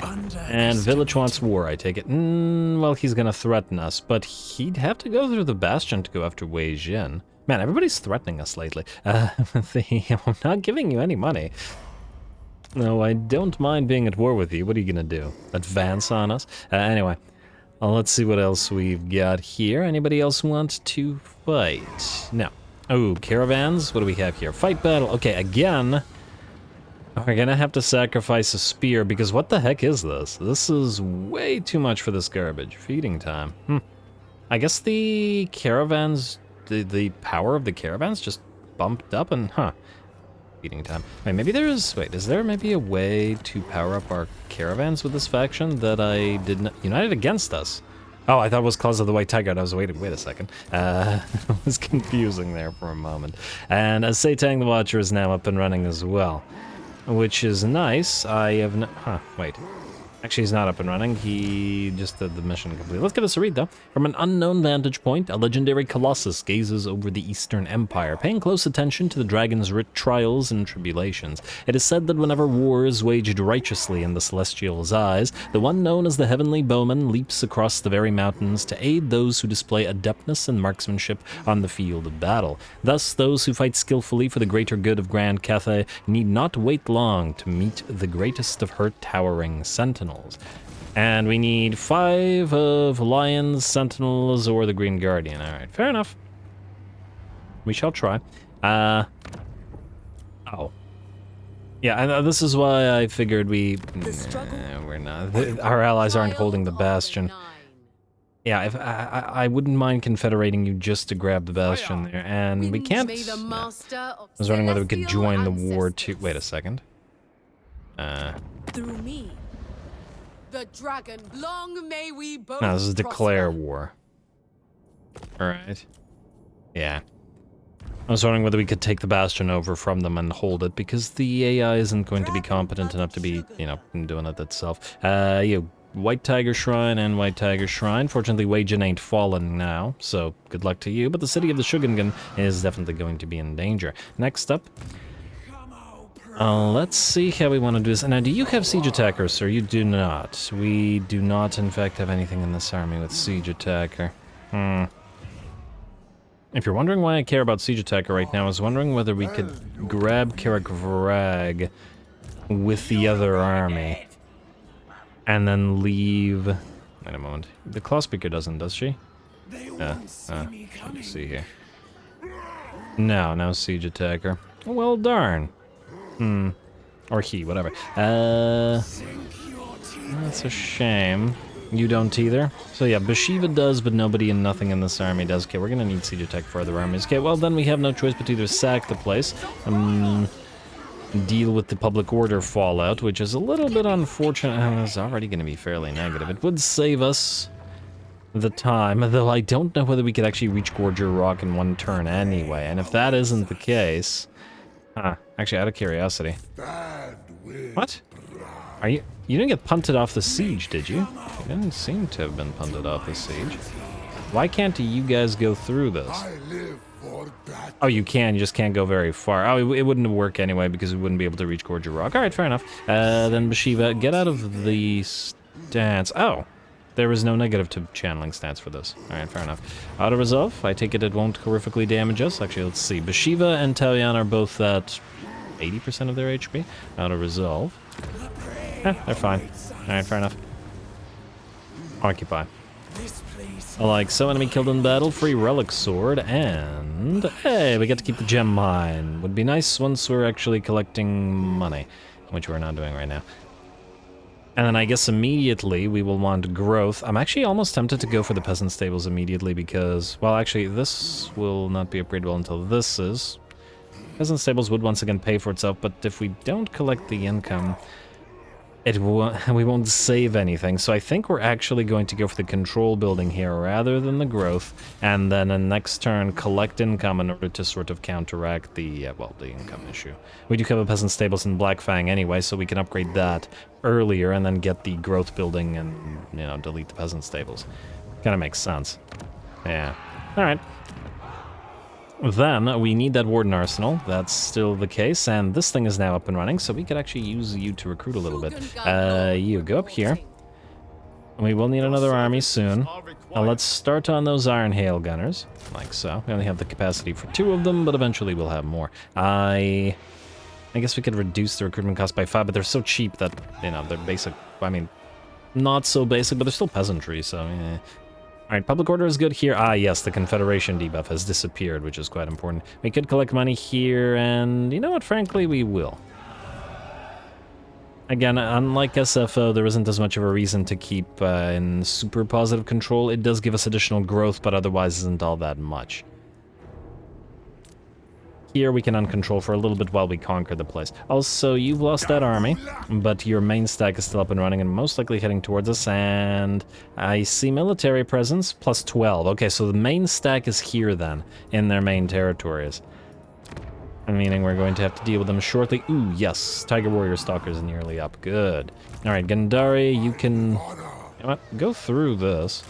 And Village wants war, I take it. Well, he's gonna threaten us, but he'd have to go through the Bastion to go after Wei Jin. Man, everybody's threatening us lately. I'm not giving you any money. No, I don't mind being at war with you. What are you gonna do? Advance on us? Anyway. Let's see what else we've got here. Anybody else want to fight? No. Oh, caravans? What do we have here? Fight battle. Okay, again, we're gonna have to sacrifice a spear, because what the heck is this? This is way too much for this garbage. Feeding time. I guess the caravans the power of the caravans just bumped up and, feeding time. Wait, maybe is there maybe a way to power up our caravans with this faction that I did not, united against us? Oh, I thought it was Claws of the White Tiger, and I was wait a second. It was confusing there for a moment. And as Satang the Watcher is now up and running as well, which is nice. I have no, wait. Actually, he's not up and running. He just did the mission complete. Let's give this a read, though. From an unknown vantage point, a legendary colossus gazes over the Eastern Empire, paying close attention to the dragon's trials and tribulations. It is said that whenever war is waged righteously in the Celestial's eyes, the one known as the Heavenly Bowman leaps across the very mountains to aid those who display adeptness and marksmanship on the field of battle. Thus, those who fight skillfully for the greater good of Grand Cathay need not wait long to meet the greatest of her towering sentinels. And we need 5 of Lions, Sentinels, or the Green Guardian. Alright, fair enough. We shall try. Oh. Yeah, this is why I figured we're not. Our allies aren't holding the Bastion. Yeah, if I wouldn't mind confederating you just to grab the Bastion there. And we can't... No. I was wondering whether we could join the war too. Wait a second. Through me. The dragon, long may we both No, this is declare prosper. war. Alright. Yeah. I was wondering whether we could take the Bastion over from them and hold it, because the AI isn't going to be competent enough to be, doing it itself. White Tiger Shrine and White Tiger Shrine. Fortunately, Weijin ain't fallen now, so good luck to you, but the city of the Shogungan is definitely going to be in danger. Next up... let's see how we want to do this. Now, do you have siege attackers, sir? You do not. We do not, in fact, have anything in this army with siege attacker. If you're wondering why I care about siege attacker right now, I was wondering whether we could grab Karakvrag with the other army and then leave... Wait a moment. The Claw Speaker doesn't, does she? Let me see here. No siege attacker. Well, darn. Or he, whatever. That's a shame. You don't either. So yeah, Bhashiva does, but nobody and nothing in this army does. Okay, we're gonna need siege attack for other armies. Okay, well then we have no choice but to either sack the place, deal with the public order fallout, which is a little bit unfortunate. It's already gonna be fairly negative. It would save us the time, though I don't know whether we could actually reach Gorger Rock in one turn anyway, and if that isn't the case... actually, out of curiosity. What? Are you didn't get punted off the siege, did you? You didn't seem to have been punted off the siege. Why can't you guys go through this? Oh, you can, you just can't go very far. Oh, it wouldn't work anyway because we wouldn't be able to reach Gorger Rock. Alright, fair enough. Then Bhashiva, get out of the stance. Oh, there is no negative to channeling stance for this. Alright, fair enough. Auto-resolve, I take it won't horrifically damage us. Actually, let's see. Bhashiva and Taoyan are both at 80% of their HP. Auto-resolve. They're fine. Alright, fair enough. Occupy. Like so, enemy killed in battle, free relic sword, and hey, we get to keep the gem mine. Would be nice once we're actually collecting money, which we're not doing right now. And then I guess immediately we will want growth. I'm actually almost tempted to go for the peasant stables immediately because, well, actually this will not be upgradable until this is. Peasant stables would once again pay for itself, but if we don't collect the income, we won't save anything. So I think we're actually going to go for the control building here rather than the growth, and then the next turn collect income in order to sort of counteract the, the income issue. We do have a peasant stables in Blackfang anyway, so we can upgrade that earlier and then get the growth building and, delete the peasant stables. Kind of makes sense. Yeah. Alright. Then we need that Warden Arsenal. That's still the case, and this thing is now up and running, so we could actually use you to recruit a little bit. You go up here. We will need another army soon. Now let's start on those Iron Hail Gunners, like so. We only have the capacity for 2 of them, but eventually we'll have more. I guess we could reduce the recruitment cost by 5, but they're so cheap that, they're basic. I mean, not so basic, but they're still peasantry, so yeah. Alright, public order is good here. Ah, yes, the Confederation debuff has disappeared, which is quite important. We could collect money here, and you know what? Frankly, we will. Again, unlike SFO, there isn't as much of a reason to keep in super positive control. It does give us additional growth, but otherwise isn't all that much. here we can uncontrol for a little bit while we conquer the place. Also, you've lost that army, but your main stack is still up and running and most likely heading towards us, and I see military presence, plus 12. Okay, so the main stack is here then, in their main territories. Meaning we're going to have to deal with them shortly. Ooh, yes, Tiger Warrior Stalker's nearly up. Good. Alright, Gandari, you can... You know what? Go through this.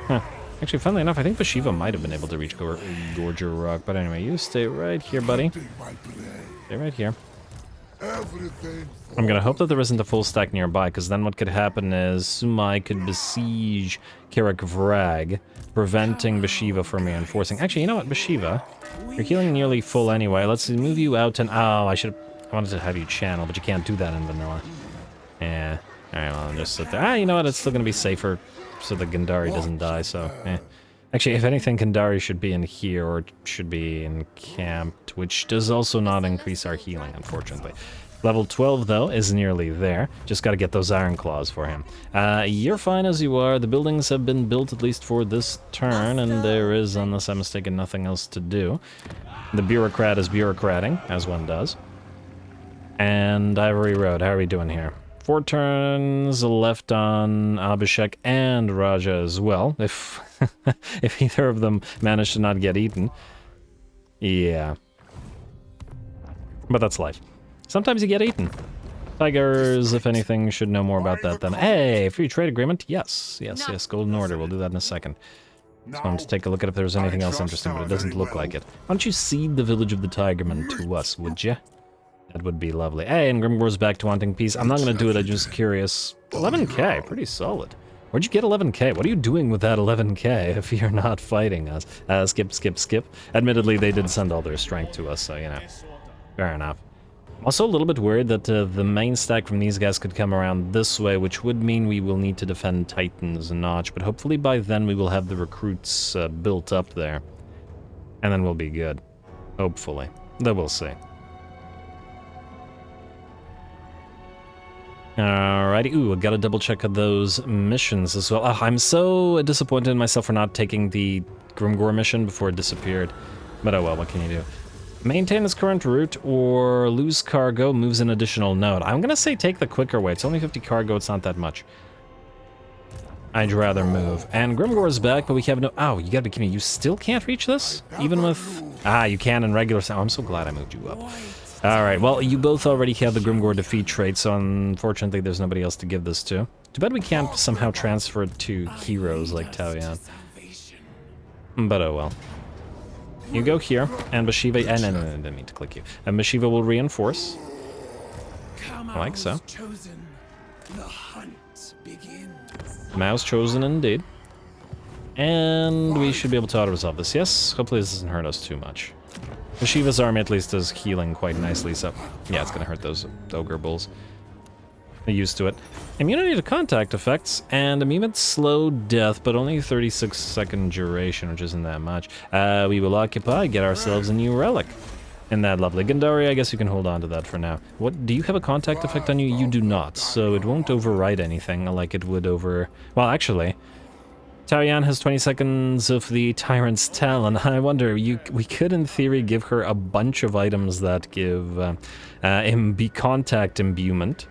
Huh. Actually, funnily enough, I think Bhashiva might have been able to reach Gorger Rock, but anyway, you stay right here, buddy. Stay right here. I'm gonna hope that there isn't a full stack nearby, because then what could happen is Sumai could besiege Karak, preventing Bhashiva from reinforcing. Actually, you know what, Bhashiva? You're healing nearly full anyway. Let's move you out and... Oh, I wanted to have you channel, but you can't do that in vanilla. Yeah. Alright, well, I'll just sit there. Ah, you know what, it's still gonna be safer so that Gandari doesn't die, so... Actually, if anything, Gandari should be in here, or should be encamped, which does also not increase our healing, unfortunately. Level 12, though, is nearly there. Just gotta get those iron claws for him. You're fine as you are. The buildings have been built at least for this turn, and there is, unless I'm mistaken, nothing else to do. The bureaucrat is bureaucrating, as one does. And Ivory Road, how are we doing here? 4 turns left on Abhishek and Raja as well, if if either of them manage to not get eaten. Yeah. But that's life. Sometimes you get eaten. Tigers, if anything, should know more about that than... Hey, free trade agreement? Yes, yes, yes, Golden Order. We'll do that in a second. Just wanted to take a look at if there's anything else interesting, but it doesn't look like it. Why don't you cede the village of the Tigermen to us, would you? That would be lovely. Hey, and Grimgor's back to wanting peace. I'm not going to do it, I'm just curious. 11k, pretty solid. Where'd you get 11k? What are you doing with that 11k if you're not fighting us? Skip, skip, skip. Admittedly, they did send all their strength to us, so, you know. Fair enough. Also a little bit worried that the main stack from these guys could come around this way, which would mean we will need to defend Titan's Notch, but hopefully by then we will have the recruits built up there. And then we'll be good. Hopefully. Though we'll see. Alrighty, ooh, I gotta double check those missions as well. Oh, I'm so disappointed in myself for not taking the Grimgor mission before it disappeared. But oh well, what can you do? Maintain its current route or lose cargo, moves an additional node. I'm gonna say take the quicker way. It's only 50 cargo, it's not that much. I'd rather move. And Grimgor's back, but we have no... Oh, you gotta be kidding me. You still can't reach this? Even with... Ah, you can in regular... Oh, I'm so glad I moved you up. Alright, well, you both already have the Grimgor defeat trait, so unfortunately there's nobody else to give this to. Too bad we can't somehow transfer it to heroes like Tao Yan. But oh well. You go here, and Bhashiva... no, I didn't mean to click you. And Bhashiva will reinforce. Like so. The hunt begins. Mao's chosen indeed. And we should be able to auto-resolve this, yes? Hopefully this doesn't hurt us too much. Bhashiva's army at least is healing quite nicely, so... Yeah, it's gonna hurt those ogre bulls. They're used to it. Immunity to contact effects, and immune slow death, but only 36-second duration, which isn't that much. We will occupy, get ourselves a new relic. And that lovely. Gandari, I guess you can hold on to that for now. What, do you have a contact effect on you? You do not, so it won't override anything like it would over... Well, actually... Tao Yan has 20 seconds of the Tyrant's Talon. I wonder, we could in theory give her a bunch of items that give contact imbuement.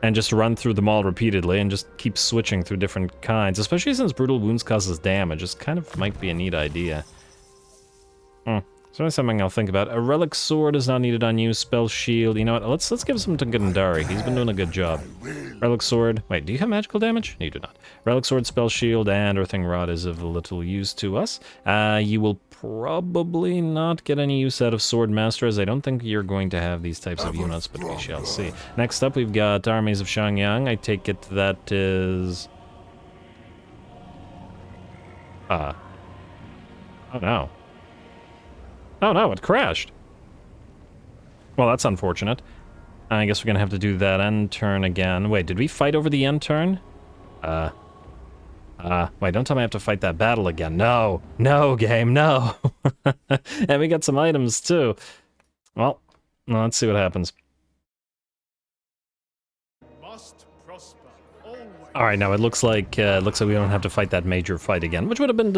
And just run through them all repeatedly and just keep switching through different kinds. Especially since Brutal Wounds causes damage. This kind of might be a neat idea. So that's something I'll think about. A Relic Sword is not needed on you. Spell Shield. You know what? Let's give some to Gandari. He's been doing a good job. Relic Sword. Wait, do you have magical damage? No, you do not. Relic Sword, Spell Shield, and Earthing Rod is of little use to us. You will probably not get any use out of Sword Master, as I don't think you're going to have these types of units, but we shall see. Next up, we've got Armies of Shangyang. I take it that is... Oh no. Oh no, it crashed. Well, that's unfortunate. I guess we're gonna have to do that end turn again. Wait, did we fight over the end turn? Wait, don't tell me I have to fight that battle again. No! No, game, no! And we got some items, too. Well, let's see what happens. Must prosper always. All right, now it looks like we don't have to fight that major fight again, which would have been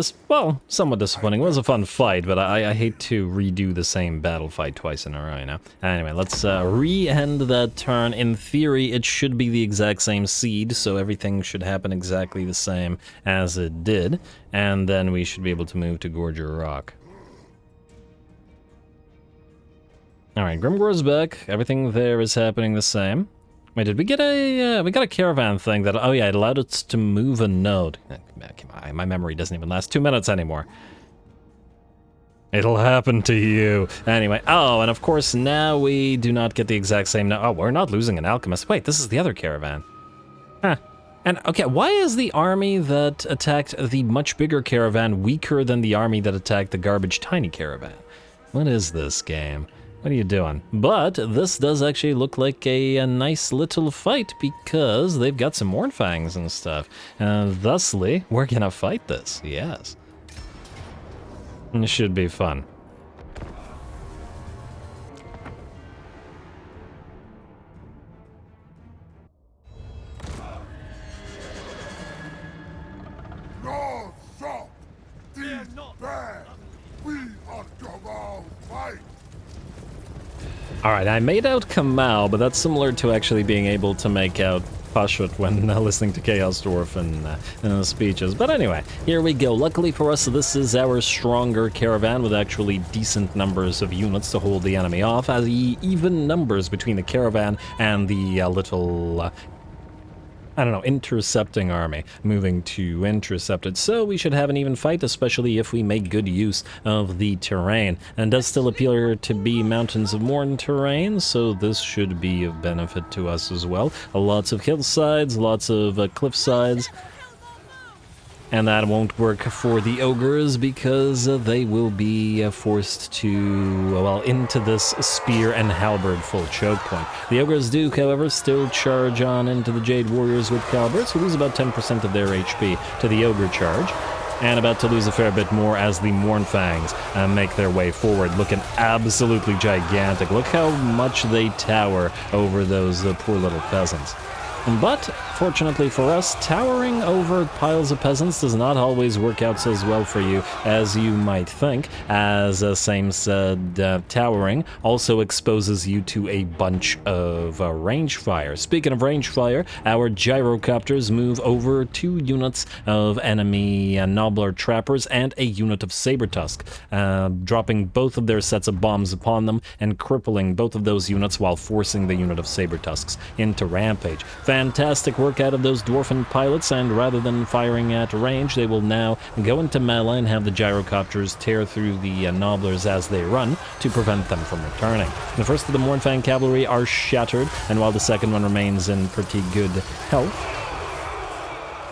somewhat disappointing. It was a fun fight, but I hate to redo the same battle fight twice in a row, you know. Anyway, let's re-end that turn. In theory, it should be the exact same seed, so everything should happen exactly the same as it did, and then we should be able to move to Gorger Rock. All right, Grimgor's back. Everything there is happening the same. Wait, did we get a, we got a caravan thing that, oh yeah, it allowed us to move a node. My memory doesn't even last 2 minutes anymore. It'll happen to you. Anyway, oh, and of course now we do not get the exact same, oh, we're not losing an alchemist. Wait, this is the other caravan. Huh. And, okay, why is the army that attacked the much bigger caravan weaker than the army that attacked the garbage tiny caravan? What is this game? What are you doing? But this does actually look like a nice little fight because they've got some Mournfangs and stuff. Thusly, we're gonna fight this, yes. It should be fun. No, stop! These bad! We are Caravan fight! Alright, I made out Kamau, but that's similar to actually being able to make out Pashut when listening to Chaos Dwarf and speeches. But anyway, here we go. Luckily for us, this is our stronger caravan with actually decent numbers of units to hold the enemy off, as even numbers between the caravan and the little... I don't know, intercepting army, moving to intercept it. So we should have an even fight, especially if we make good use of the terrain. And it does still appear to be Mountains of Morn terrain, so this should be of benefit to us as well. Lots of hillsides, lots of cliff sides. And that won't work for the ogres because they will be forced to, well, into this spear and halberd full choke point. The ogres do, however, still charge on into the Jade Warriors with halberds, who lose about 10% of their HP to the ogre charge, and about to lose a fair bit more as the Mournfangs make their way forward, looking absolutely gigantic. Look how much they tower over those poor little peasants. But, fortunately for us, towering over piles of peasants does not always work out as well for you as you might think, as same said, towering also exposes you to a bunch of range fire. Speaking of range fire, our gyrocopters move over 2 units of enemy Nobbler trappers and a unit of saber tusk, dropping both of their sets of bombs upon them and crippling both of those units while forcing the unit of saber tusks into rampage. Fantastic work out of those dwarfen pilots, and rather than firing at range, they will now go into melee and have the gyrocopters tear through the Nobblers as they run to prevent them from returning. The first of the Mournfang cavalry are shattered, and while the second one remains in pretty good health,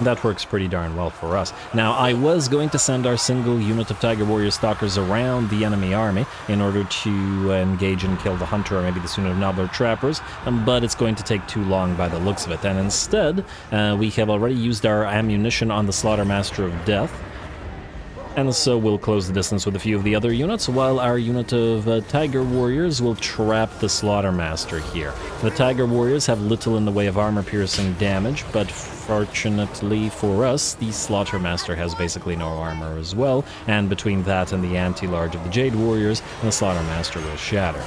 that works pretty darn well for us. Now, I was going to send our single unit of Tiger Warrior Stalkers around the enemy army in order to engage and kill the Hunter or maybe this unit of Nobbler Trappers, but it's going to take too long by the looks of it. And instead, we have already used our ammunition on the Slaughtermaster of Death, and so we'll close the distance with a few of the other units, while our unit of Tiger Warriors will trap the Slaughtermaster here. The Tiger Warriors have little in the way of armor-piercing damage, but fortunately for us, the Slaughtermaster has basically no armor as well, and between that and the anti-large of the Jade Warriors, the Slaughtermaster will shatter.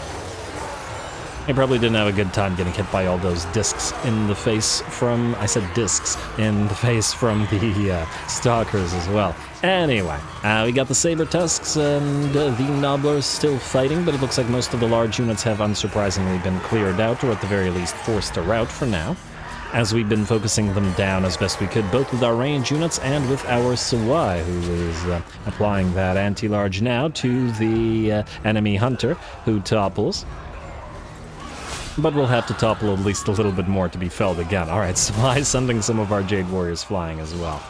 I probably didn't have a good time getting hit by all those discs in the face from... I said discs in the face from the Stalkers as well. Anyway, we got the Saber Tusks and the Nobblers still fighting, but it looks like most of the large units have unsurprisingly been cleared out, or at the very least forced to rout for now, as we've been focusing them down as best we could, both with our range units and with our Sawai, who is applying that anti-large now to the enemy Hunter, who topples. But we'll have to topple at least a little bit more to be felled again. Alright, Sawai sending some of our Jade Warriors flying as well.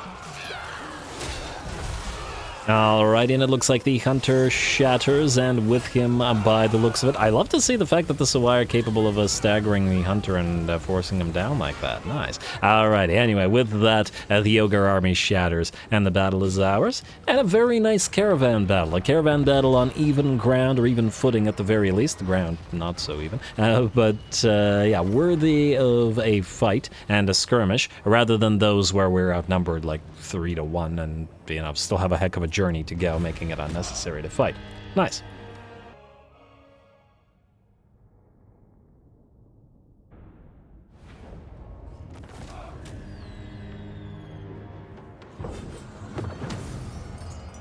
Alrighty, and it looks like the Hunter shatters, and with him, by the looks of it, I love to see the fact that the Sawai are capable of staggering the Hunter and forcing him down like that. Nice. Alrighty, anyway, with that, the Ogre army shatters, and the battle is ours. And a very nice caravan battle. A caravan battle on even ground, or even footing at the very least. The ground, not so even. Yeah, worthy of a fight and a skirmish, rather than those where we're outnumbered like 3-1 and, you know, still have a heck of a journey to go, making it unnecessary to fight. Nice.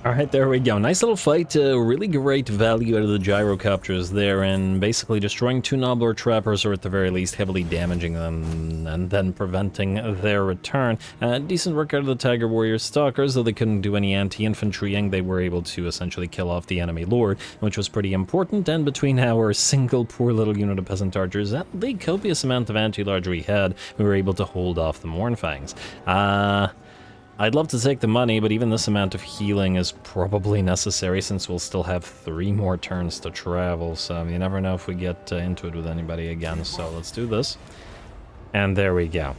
Alright, there we go. Nice little fight. Really great value out of the gyrocopters there, and basically destroying 2 Nobbler trappers, or at the very least heavily damaging them, and then preventing their return. Decent work out of the Tiger Warrior Stalkers, though they couldn't do any anti-infantrying. They were able to essentially kill off the enemy lord, which was pretty important, and between our single poor little unit of peasant archers and the copious amount of anti-large we had, we were able to hold off the Mournfangs. I'd love to take the money, but even this amount of healing is probably necessary since we'll still have 3 more turns to travel, so you never know if we get into it with anybody again, so let's do this. And there we go.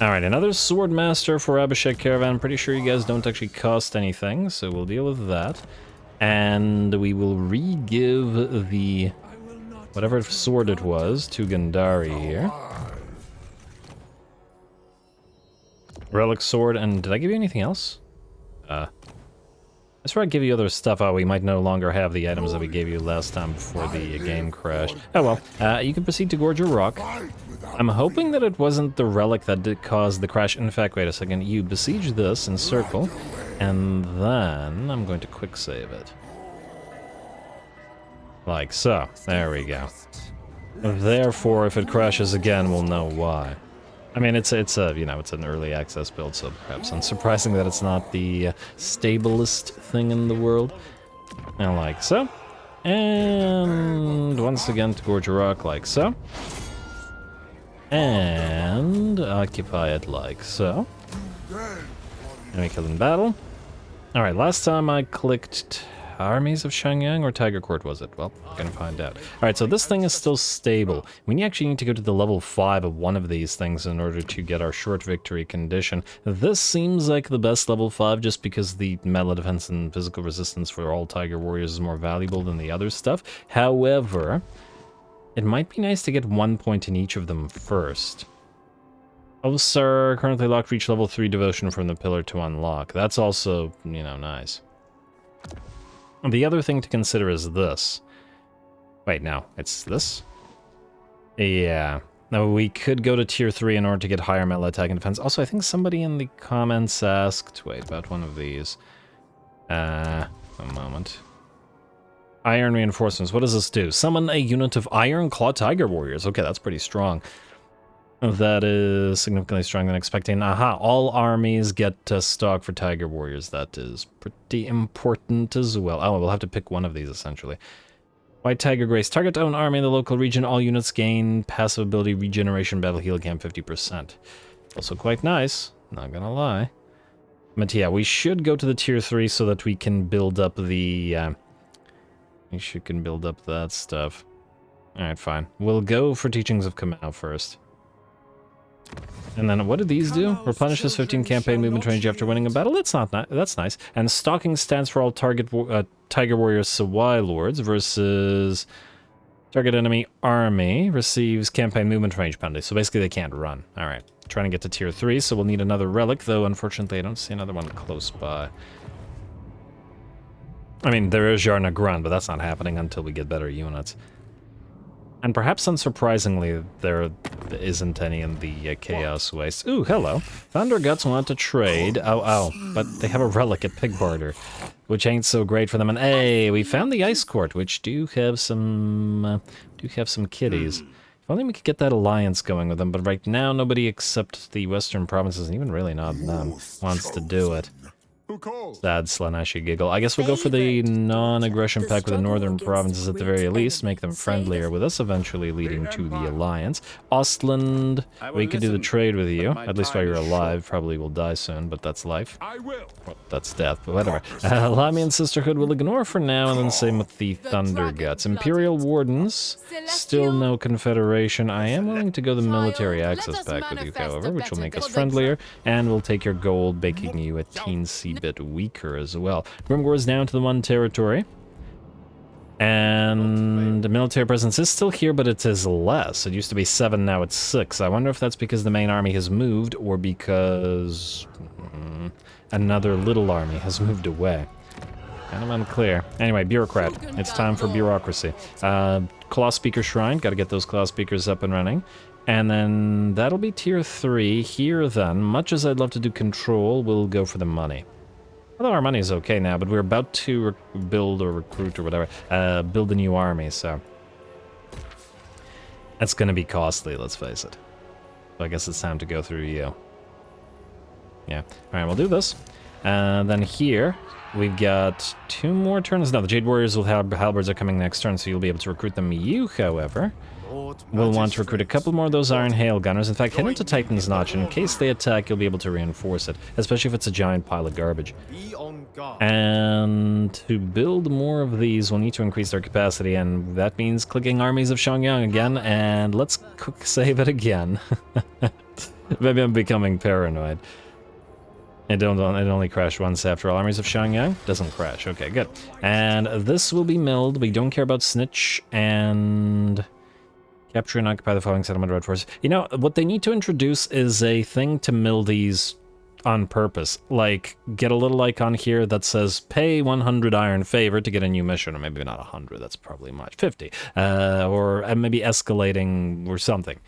Alright, another Swordmaster for Abhishek Caravan. I'm pretty sure you guys don't actually cost anything, so we'll deal with that. And we will re-give the whatever sword it was to Gandari here. Relic sword, and did I give you anything else? I swear I'd give you other stuff. Oh, we might no longer have the items that we gave you last time before the game crashed. Oh well, you can proceed to Gorger Rock. I'm hoping that it wasn't the relic that did cause the crash. In fact, wait a second. You besiege this in circle, and then I'm going to quick save it. Like so. There we go. Therefore, if it crashes again, we'll know why. I mean, it's a, you know, it's an early access build, so perhaps unsurprising that it's not the stablest thing in the world. And like so. And once again to Gorger Rock, like so. And occupy it like so. And we kill in battle. Alright, last time I clicked Armies of Shangyang or Tiger Court, was it? Well, we're gonna find out. Alright, so this thing is still stable. We actually need to go to the level 5 of one of these things in order to get our short victory condition. This seems like the best level 5 just because the melee defense and physical resistance for all Tiger Warriors is more valuable than the other stuff. However, it might be nice to get 1 point in each of them first. Oh, sir, currently locked, reach level 3 devotion from the pillar to unlock. That's also, you know, nice. The other thing to consider is this. Wait, no, it's this? Yeah. Now, we could go to tier 3 in order to get higher melee attack and defense. Also, I think somebody in the comments asked... Wait, about one of these. A moment. Iron reinforcements. What does this do? Summon a unit of Iron Claw Tiger Warriors. Okay, that's pretty strong. That is significantly stronger than expecting. Aha, all armies get stock for Tiger Warriors. That is pretty important as well. Oh, we'll have to pick one of these, essentially. White Tiger Grace. Target own army in the local region. All units gain passive ability regeneration battle heal again 50%. Also quite nice, not gonna lie. But yeah, we should go to the tier 3 so that we can build up the... we can build up that stuff. Alright, fine. We'll go for Teachings of Kamau first. And then what do these do? Replenishes 15 campaign movement range after winning a battle. That's not that's nice. And stalking stands for all target Tiger Warriors Sawai Lords versus target enemy army receives campaign movement range penalty. So basically they can't run. All right, trying to get to tier 3, so we'll need another relic. Though unfortunately I don't see another one close by. I mean, there is Jarna Grun, but that's not happening until we get better units. And perhaps unsurprisingly, there isn't any in the Chaos Waste. Ooh, hello. Thunder Guts want to trade. Oh, but they have a relic at Pig Barter, which ain't so great for them. And hey, we found the Ice Court, which do have some kitties. If only we could get that alliance going with them, but right now nobody except the Western provinces, even really not them, wants to do it. Who calls? Sad Slaneshi giggle. I guess we'll go for the non-aggression pack with a northern provinces at the very least, make them friendlier with us, eventually leading to the alliance. Ostland, we could do the trade with you, at least while you're alive. Probably will die soon, but that's life. I will. Well, that's death, but whatever. Lamy and Sisterhood we'll ignore for now, and then same with the Thunderguts. Imperial Wardens, still no Confederation. I am willing to go the military access pack with you, however, which will make us friendlier, and we'll take your gold, making you a teensy bit weaker as well. Grimgor is down to the 1 territory. And the military presence is still here, but it is less. It used to be 7, now it's 6. I wonder if that's because the main army has moved, or because another little army has moved away. Kind of unclear. Anyway, bureaucrat. It's time for bureaucracy. Claw Speaker Shrine. Got to get those Claw Speakers up and running. And then that'll be tier 3. Here, then, much as I'd love to do control, we'll go for the money. Although our money is okay now, but we're about to build or recruit or whatever, build a new army, so that's going to be costly, let's face it. So I guess it's time to go through you. Yeah, alright, we'll do this. Then here, we've got 2 more turns. No, the Jade Warriors with Halberds are coming next turn, so you'll be able to recruit them. You, however, will want to recruit a couple more of those Iron Hail Gunners. In fact, head into Titan's Notch, and in case they attack, you'll be able to reinforce it, especially if it's a giant pile of garbage. And to build more of these, we'll need to increase their capacity, and that means clicking armies of Xiangyang again, and let's quick save it again. Maybe I'm becoming paranoid. It only crashed once after all. Armies of Xiangyang doesn't crash. Okay, good. And this will be milled. We don't care about Snitch, and capture and occupy the following settlement red force. You know, what they need to introduce is a thing to mill these on purpose. Like, get a little icon here that says, pay 100 iron favor to get a new mission, or maybe not 100, that's probably much, 50. Or maybe escalating or something.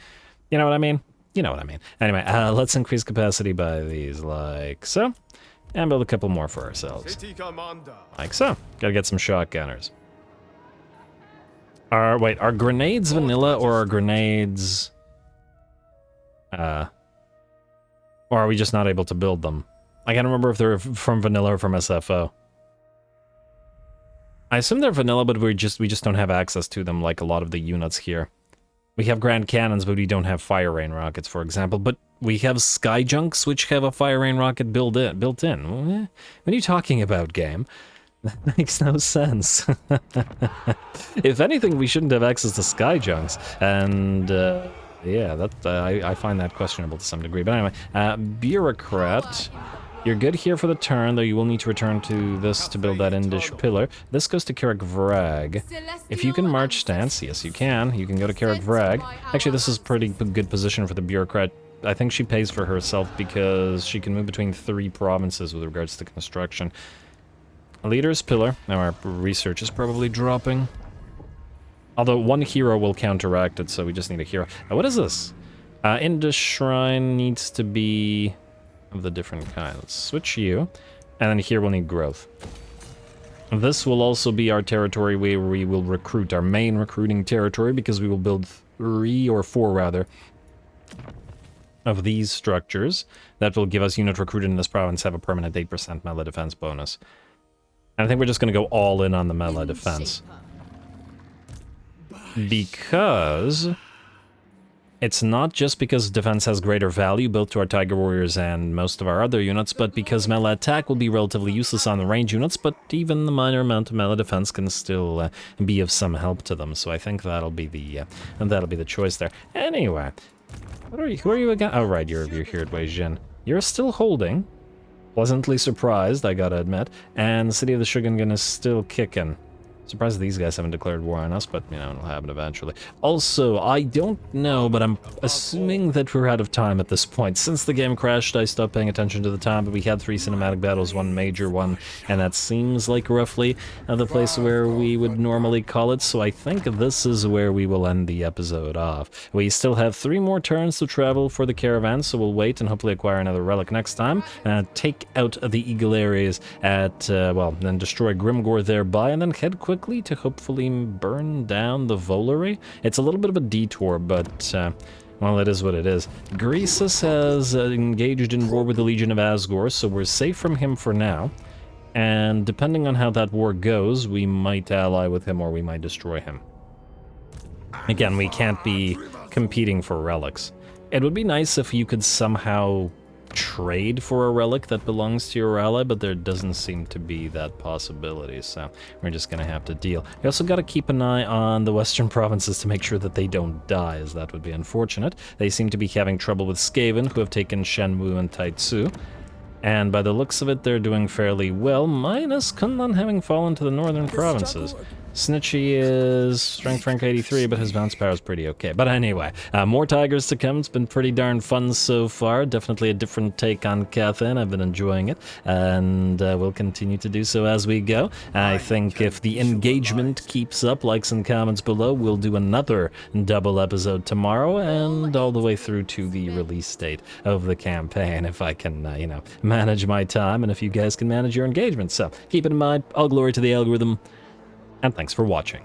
You know what I mean? You know what I mean. Anyway, let's increase capacity by these, like so. And build a couple more for ourselves. Like so. Gotta get some shotgunners. Wait, are grenades vanilla, or are grenades... or are we just not able to build them? I can't remember if they're from vanilla or from SFO. I assume they're vanilla, but we just don't have access to them like a lot of the units here. We have Grand Cannons, but we don't have Fire Rain rockets, for example. But we have Sky Junks, which have a Fire Rain rocket built in. What are you talking about, game? That makes no sense. If anything, we shouldn't have access to Sky Junks. And, yeah, that I find that questionable to some degree. But anyway, Bureaucrat. You're good here for the turn, though you will need to return to this to build that Indish pillar. This goes to Carrick Vrag. If you can march stance, yes you can. You can go to Carrick Vrag. Actually, this is pretty good position for the Bureaucrat. I think she pays for herself because she can move between 3 provinces with regards to construction. Leader's pillar. Now our research is probably dropping. Although 1 hero will counteract it, so we just need a hero. What is this? Indish Shrine needs to be of the different kind. Let's switch you. And then here we'll need growth. This will also be our territory where we will recruit, our main recruiting territory, because we will build 3 or 4 rather of these structures that will give us unit recruited in this province have a permanent 8% melee defense bonus. And I think we're just going to go all in on the melee defense. Because it's not just because defense has greater value built to our Tiger Warriors and most of our other units, but because melee attack will be relatively useless on the range units, but even the minor amount of melee defense can still be of some help to them. So I think that'll be the choice there. Anyway, who are you again? Oh right, you're here at Wei Jin. You're still holding. Pleasantly surprised, I gotta admit. And the City of the Shogungan is still kicking. Surprised these guys haven't declared war on us, but, you know, it'll happen eventually. Also, I don't know, but I'm assuming that we're out of time at this point. Since the game crashed, I stopped paying attention to the time, but we had 3 cinematic battles, 1 major one, and that seems like roughly the place where we would normally call it, so I think this is where we will end the episode off. We still have 3 more turns to travel for the caravan, so we'll wait and hopefully acquire another relic next time, take out the Eagle Areas at, well, then destroy Grimgor thereby, and then head quickly to hopefully burn down the Volary. It's a little bit of a detour, but Well, it is what it is. Greasus has engaged in war with the Legion of Asgore, so we're safe from him for now. And depending on how that war goes, we might ally with him or we might destroy him. Again, we can't be competing for relics. It would be nice if you could somehow trade for a relic that belongs to your ally, but there doesn't seem to be that possibility, so we're just gonna have to deal. We also gotta keep an eye on the western provinces to make sure that they don't die, as that would be unfortunate. They seem to be having trouble with Skaven, who have taken Shenwu and Taitsu. And by the looks of it, they're doing fairly well, minus Kunlun having fallen to the northern provinces. Snitchy is strength rank 83, but his bounce power is pretty okay. But anyway, more Tigers to come. It's been pretty darn fun so far. Definitely a different take on Cathay, and I've been enjoying it. And we'll continue to do so as we go. I think if the engagement keeps up, likes and comments below, we'll do another double episode tomorrow and all the way through to the release date of the campaign, if I can, you know, manage my time and if you guys can manage your engagement. So keep it in mind, all glory to the algorithm. And thanks for watching.